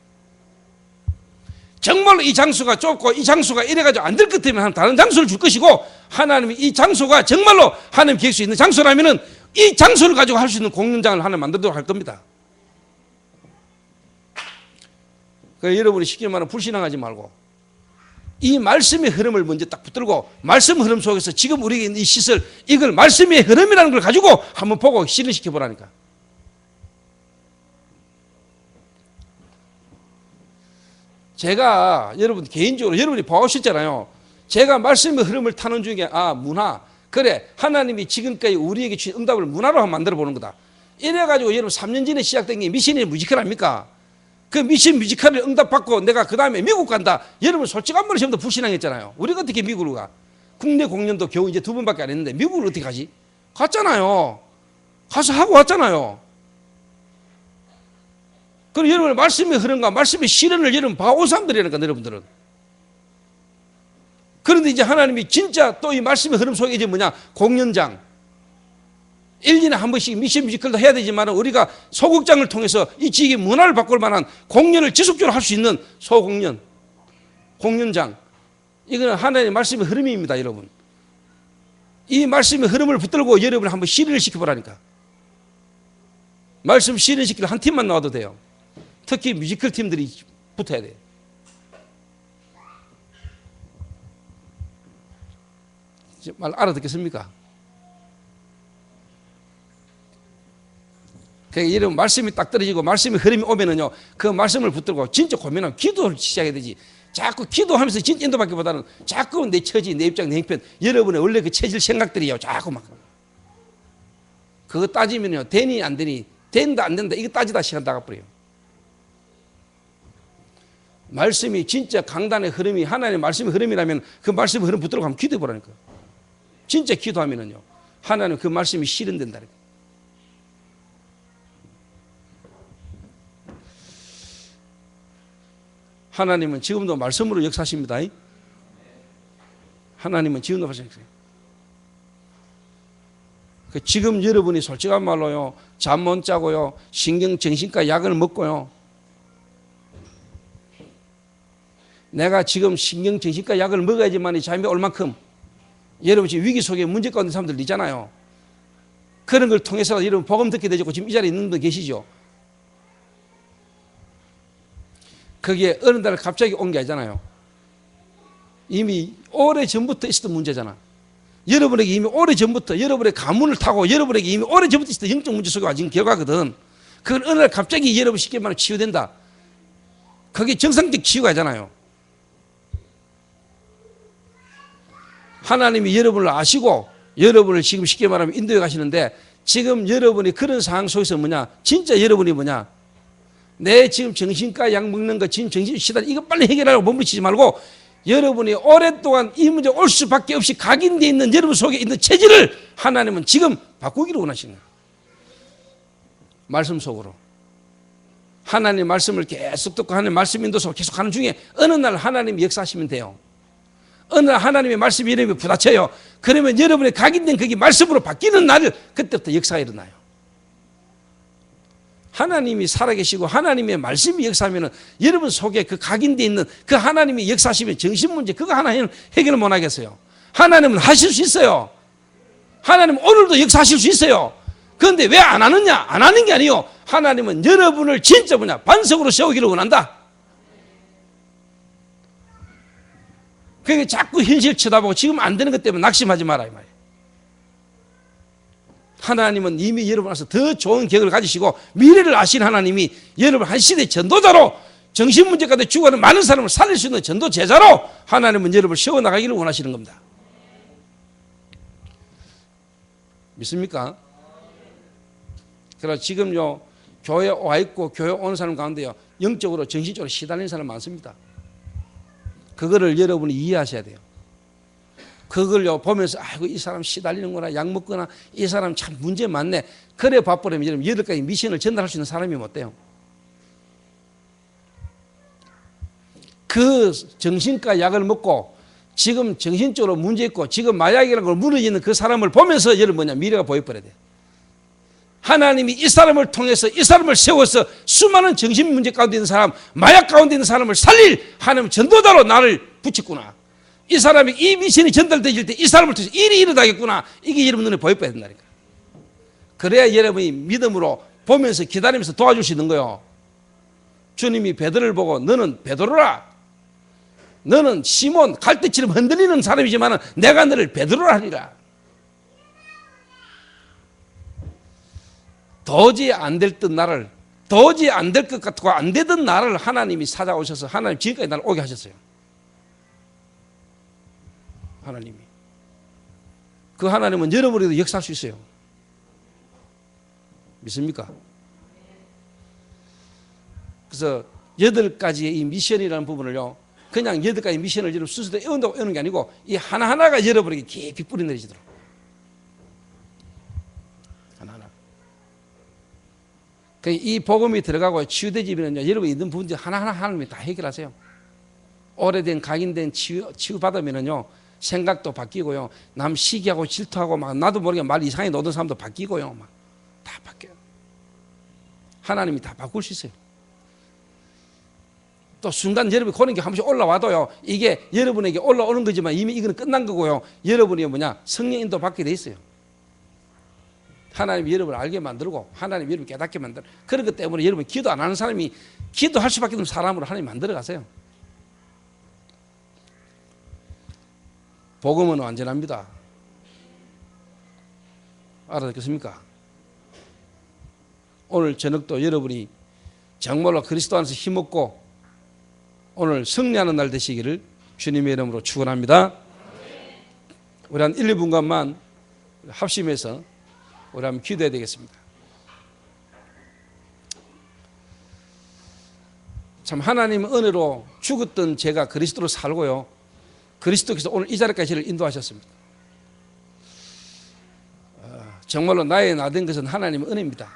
정말로 이 장소가 좁고 이 장소가 이래가지고 안 될 것 같으면 다른 장소를 줄 것이고, 하나님이 이 장소가 정말로 하나님 계획 수 있는 장소라면은 이 장소를 가지고 할 수 있는 공연장을 하나 만들도록 할 겁니다. 그러니까 여러분이 쉽게 말하면 불신앙하지 말고 이 말씀의 흐름을 먼저 딱 붙들고, 말씀 흐름 속에서 지금 우리에게 있는 이 시설, 이걸 말씀의 흐름이라는 걸 가지고 한번 보고 실현시켜 보라니까. 제가 여러분 개인적으로 여러분이 봐오셨잖아요. 제가 말씀의 흐름을 타는 중에 문화, 그래 하나님이 지금까지 우리에게 주신 응답을 문화로 한번 만들어 보는 거다. 이래가지고 여러분 3년 전에 시작된 게 미션의 뮤지컬 아닙니까? 그 미션 뮤지컬을 응답받고 내가 그 다음에 미국 간다. 여러분 솔직한 말로 전부 다 불신앙했잖아요. 우리가 어떻게 미국으로 가? 국내 공연도 겨우 이제 2번밖에 안 했는데 미국을 어떻게 가지? 갔잖아요. 가서 하고 왔잖아요. 그럼 여러분 말씀의 흐름과 말씀의 실현을 여러분 봐온 사람들이라니까, 여러분들은. 그런데 이제 하나님이 진짜 또 이 말씀의 흐름 속에 이제 뭐냐, 공연장, 1년에 한 번씩 미션 뮤지컬도 해야 되지만 우리가 소극장을 통해서 이 지역의 문화를 바꿀 만한 공연을 지속적으로 할 수 있는 소공연, 공연장, 이거는 하나님의 말씀의 흐름입니다. 여러분, 이 말씀의 흐름을 붙들고 여러분이 한번 실현을 시켜보라니까. 말씀 실현시킬 한 팀만 나와도 돼요. 특히 뮤지컬 팀들이 붙어야 돼요. 말 알아듣겠습니까? 그러니까 이런 말씀이 딱 떨어지고 말씀의 흐름이 오면은요, 그 말씀을 붙들고 진짜 고민하면 기도를 시작해야 되지. 자꾸 기도하면서 진짜 인도받기보다는 자꾸 내 처지, 내 입장, 내 형편, 여러분의 원래 그 체질 생각들이요, 자꾸 막 그거 따지면요, 되니 안 되니, 된다 안 된다, 이거 따지다 시간 다 가버려요. 말씀이 진짜 강단의 흐름이 하나님의 말씀의 흐름이라면 그 말씀의 흐름 붙들고 한번 기도해 보라니까. 진짜 기도하면은요, 하나님 그 말씀이 실현된다니까. 하나님은 지금도 말씀으로 역사하십니다. 하나님은 지금도 역사하십니다. 지금 여러분이 솔직한 말로요, 잠 못 자고요, 신경정신과 약을 먹고요, 내가 지금 신경정신과 약을 먹어야지만 잠이 올 만큼 여러분 지금 위기 속에 문제 가운데 사람들 있잖아요. 그런 걸 통해서 여러분 복음 듣게 되고 지금 이 자리에 있는 분 계시죠. 그게 어느 날 갑자기 온 게 아니잖아요. 이미 오래전부터 있었던 문제잖아. 여러분에게 이미 오래전부터 여러분의 가문을 타고 여러분에게 이미 오래전부터 있었던 영적 문제 속에 와진 결과거든. 그건 어느 날 갑자기 여러분 쉽게 말하면 치유된다. 그게 정상적 치유가 아니잖아요. 하나님이 여러분을 아시고 여러분을 지금 쉽게 말하면 인도해 가시는데, 지금 여러분이 그런 상황 속에서 뭐냐, 진짜 여러분이 뭐냐, 내 지금 정신과 약 먹는 거, 지금 정신 시달, 이거 빨리 해결하려고 몸부림치지 말고 여러분이 오랫동안 이 문제 올 수밖에 없이 각인되어 있는 여러분 속에 있는 체질을 하나님은 지금 바꾸기를 원하시는 거예요. 말씀 속으로. 하나님 말씀을 계속 듣고 하나님 말씀 인도서 계속 하는 중에 어느 날 하나님이 역사하시면 돼요. 어느 날 하나님의 말씀이 이름이 부딪혀요. 그러면 여러분의 각인된 그게 말씀으로 바뀌는 날, 그때부터 역사가 일어나요. 하나님이 살아계시고 하나님의 말씀이 역사하면 여러분 속에 그 각인되어 있는 그 하나님이 역사하시면 정신문제 그거 하나는 해결을 못 하겠어요. 하나님은 하실 수 있어요. 하나님은 오늘도 역사하실 수 있어요. 그런데 왜 안 하느냐? 안 하는 게 아니에요. 하나님은 여러분을 진짜 뭐냐, 반석으로 세우기를 원한다. 그게 자꾸 현실 쳐다보고 지금 안 되는 것 때문에 낙심하지 마라 이 말이에요. 하나님은 이미 여러분 앞에서 더 좋은 계획을 가지시고 미래를 아시는 하나님이 여러분 한 시대 전도자로 정신 문제 가운데 죽어가는 많은 사람을 살릴 수 있는 전도 제자로 하나님은 여러분을 세워나가기를 원하시는 겁니다. 믿습니까? 그래서 지금요 교회에 와 있고 교회 오는 사람 가운데요 영적으로 정신적으로 시달리는 사람 많습니다. 그거를 여러분이 이해하셔야 돼요. 그걸요 보면서 아이고 이 사람 시달리는구나, 약 먹거나 이 사람 참 문제 많네. 그래 바쁘려면 여러분 여기까지 미션을 전달할 수 있는 사람이 못 돼요. 그 정신과 약을 먹고 지금 정신적으로 문제 있고 지금 마약이라는 걸 무너지는 그 사람을 보면서 여러분 뭐냐, 미래가 보여버려야 돼요. 하나님이 이 사람을 통해서 이 사람을 세워서 수많은 정신 문제 가운데 있는 사람, 마약 가운데 있는 사람을 살릴 하나님 전도자로 나를 붙였구나. 이 사람이 이 미션이 전달되질 때 이 사람을 통해서 일이 일어나겠구나. 이게 여러분 눈에 보여야 된다니까. 그래야 여러분이 믿음으로 보면서 기다리면서 도와줄 수 있는 거예요. 주님이 베드로를 보고 너는 베드로라. 너는 시몬 갈대처럼 흔들리는 사람이지만 내가 너를 베드로라 하리라. 도저히 안 될 듯 나를, 도저히 안 될 것 같고 안 되던 나를 하나님이 찾아오셔서 하나님 지금까지 나를 오게 하셨어요. 하나님이. 그 하나님은 여러분에게도 역사할 수 있어요. 믿습니까? 그래서 8가지의 이 미션이라는 부분을요 그냥 8가지 미션을 여러분 스스로 외운다고 외우는 게 아니고 이 하나하나가 여러분에게 깊이 뿌리 내리시도록 하나하나. 이 복음이 들어가고 치유되지면요 여러분 있는 부분들 하나하나 하나님이 다 해결하세요. 오래된 각인된 치유 받으면요 생각도 바뀌고요, 남 시기하고 질투하고 막 나도 모르게 말 이상하게 노는 사람도 바뀌고요, 막 다 바뀌어요. 하나님이 다 바꿀 수 있어요. 또 순간 여러분이 그런 게 한 번씩 올라와도요 이게 여러분에게 올라오는 거지만 이미 이거는 끝난 거고요, 여러분이 뭐냐 성령 인도 받게 돼 있어요. 하나님이 여러분을 알게 만들고 하나님이 여러분을 깨닫게 만들고, 그런 것 때문에 여러분 기도 안 하는 사람이 기도할 수밖에 없는 사람으로 하나님 만들어 가세요. 복음은 완전합니다. 알아듣겠습니까? 오늘 저녁도 여러분이 정말로 그리스도 안에서 힘없고 오늘 승리하는 날 되시기를 주님의 이름으로 축원합니다. 우리 한 1, 2분간만 합심해서 우리 한번 기도해야 되겠습니다. 참 하나님의 은혜로 죽었던 제가 그리스도로 살고요, 그리스도께서 오늘 이 자리까지 저를 인도하셨습니다. 정말로 나의 나된 것은 하나님의 은혜입니다.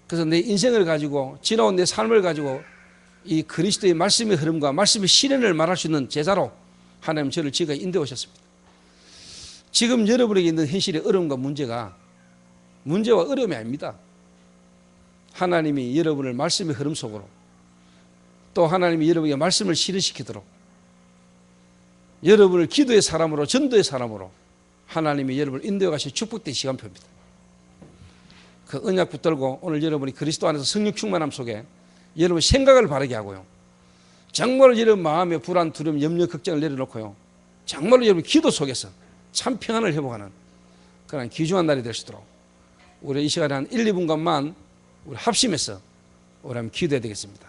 그래서 내 인생을 가지고 지나온 내 삶을 가지고 이 그리스도의 말씀의 흐름과 말씀의 실현을 말할 수 있는 제자로 하나님 저를 지금까지 인도해 오셨습니다. 지금 여러분에게 있는 현실의 어려움과 문제가 문제와 어려움이 아닙니다. 하나님이 여러분을 말씀의 흐름 속으로, 또 하나님이 여러분에게 말씀을 실현시키도록 여러분을 기도의 사람으로, 전도의 사람으로 하나님이 여러분을 인도해 가신 축복된 시간표입니다. 그 언약 붙들고 오늘 여러분이 그리스도 안에서 성령 충만함 속에 여러분 생각을 바르게 하고요, 정말로 여러분 마음에 불안, 두려움, 염려, 걱정을 내려놓고요, 정말로 여러분 기도 속에서 참 평안을 회복하는 그런 귀중한 날이 될 수 있도록 우리 이 시간에 한 1, 2분간만 우리 합심해서 우리 한번 기도해야 되겠습니다.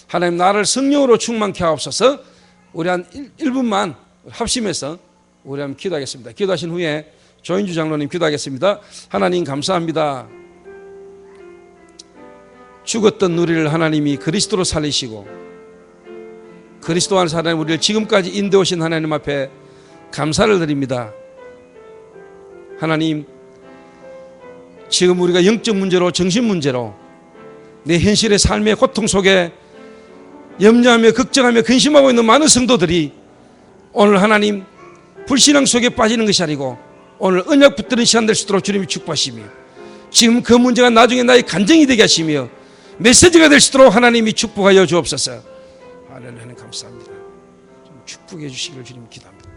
하나님, 나를 성령으로 충만케 하옵소서. 우리 한 1분만 합심해서 우리 한번 기도하겠습니다. 기도하신 후에 조인주 장로님 기도하겠습니다. 하나님 감사합니다. 죽었던 우리를 하나님이 그리스도로 살리시고 그리스도 안에서 하나님 우리를 지금까지 인도하신 하나님 앞에 감사를 드립니다. 하나님, 지금 우리가 영적 문제로, 정신 문제로 내 현실의 삶의 고통 속에 염려하며 걱정하며 근심하고 있는 많은 성도들이 오늘 하나님 불신앙 속에 빠지는 것이 아니고 오늘 언약 붙드는 시간 될 수 있도록 주님이 축복하시며, 지금 그 문제가 나중에 나의 간증이 되게 하시며 메시지가 될 수 있도록 하나님이 축복하여 주옵소서. 하나님 감사합니다. 좀 축복해 주시기를 주님 기도합니다.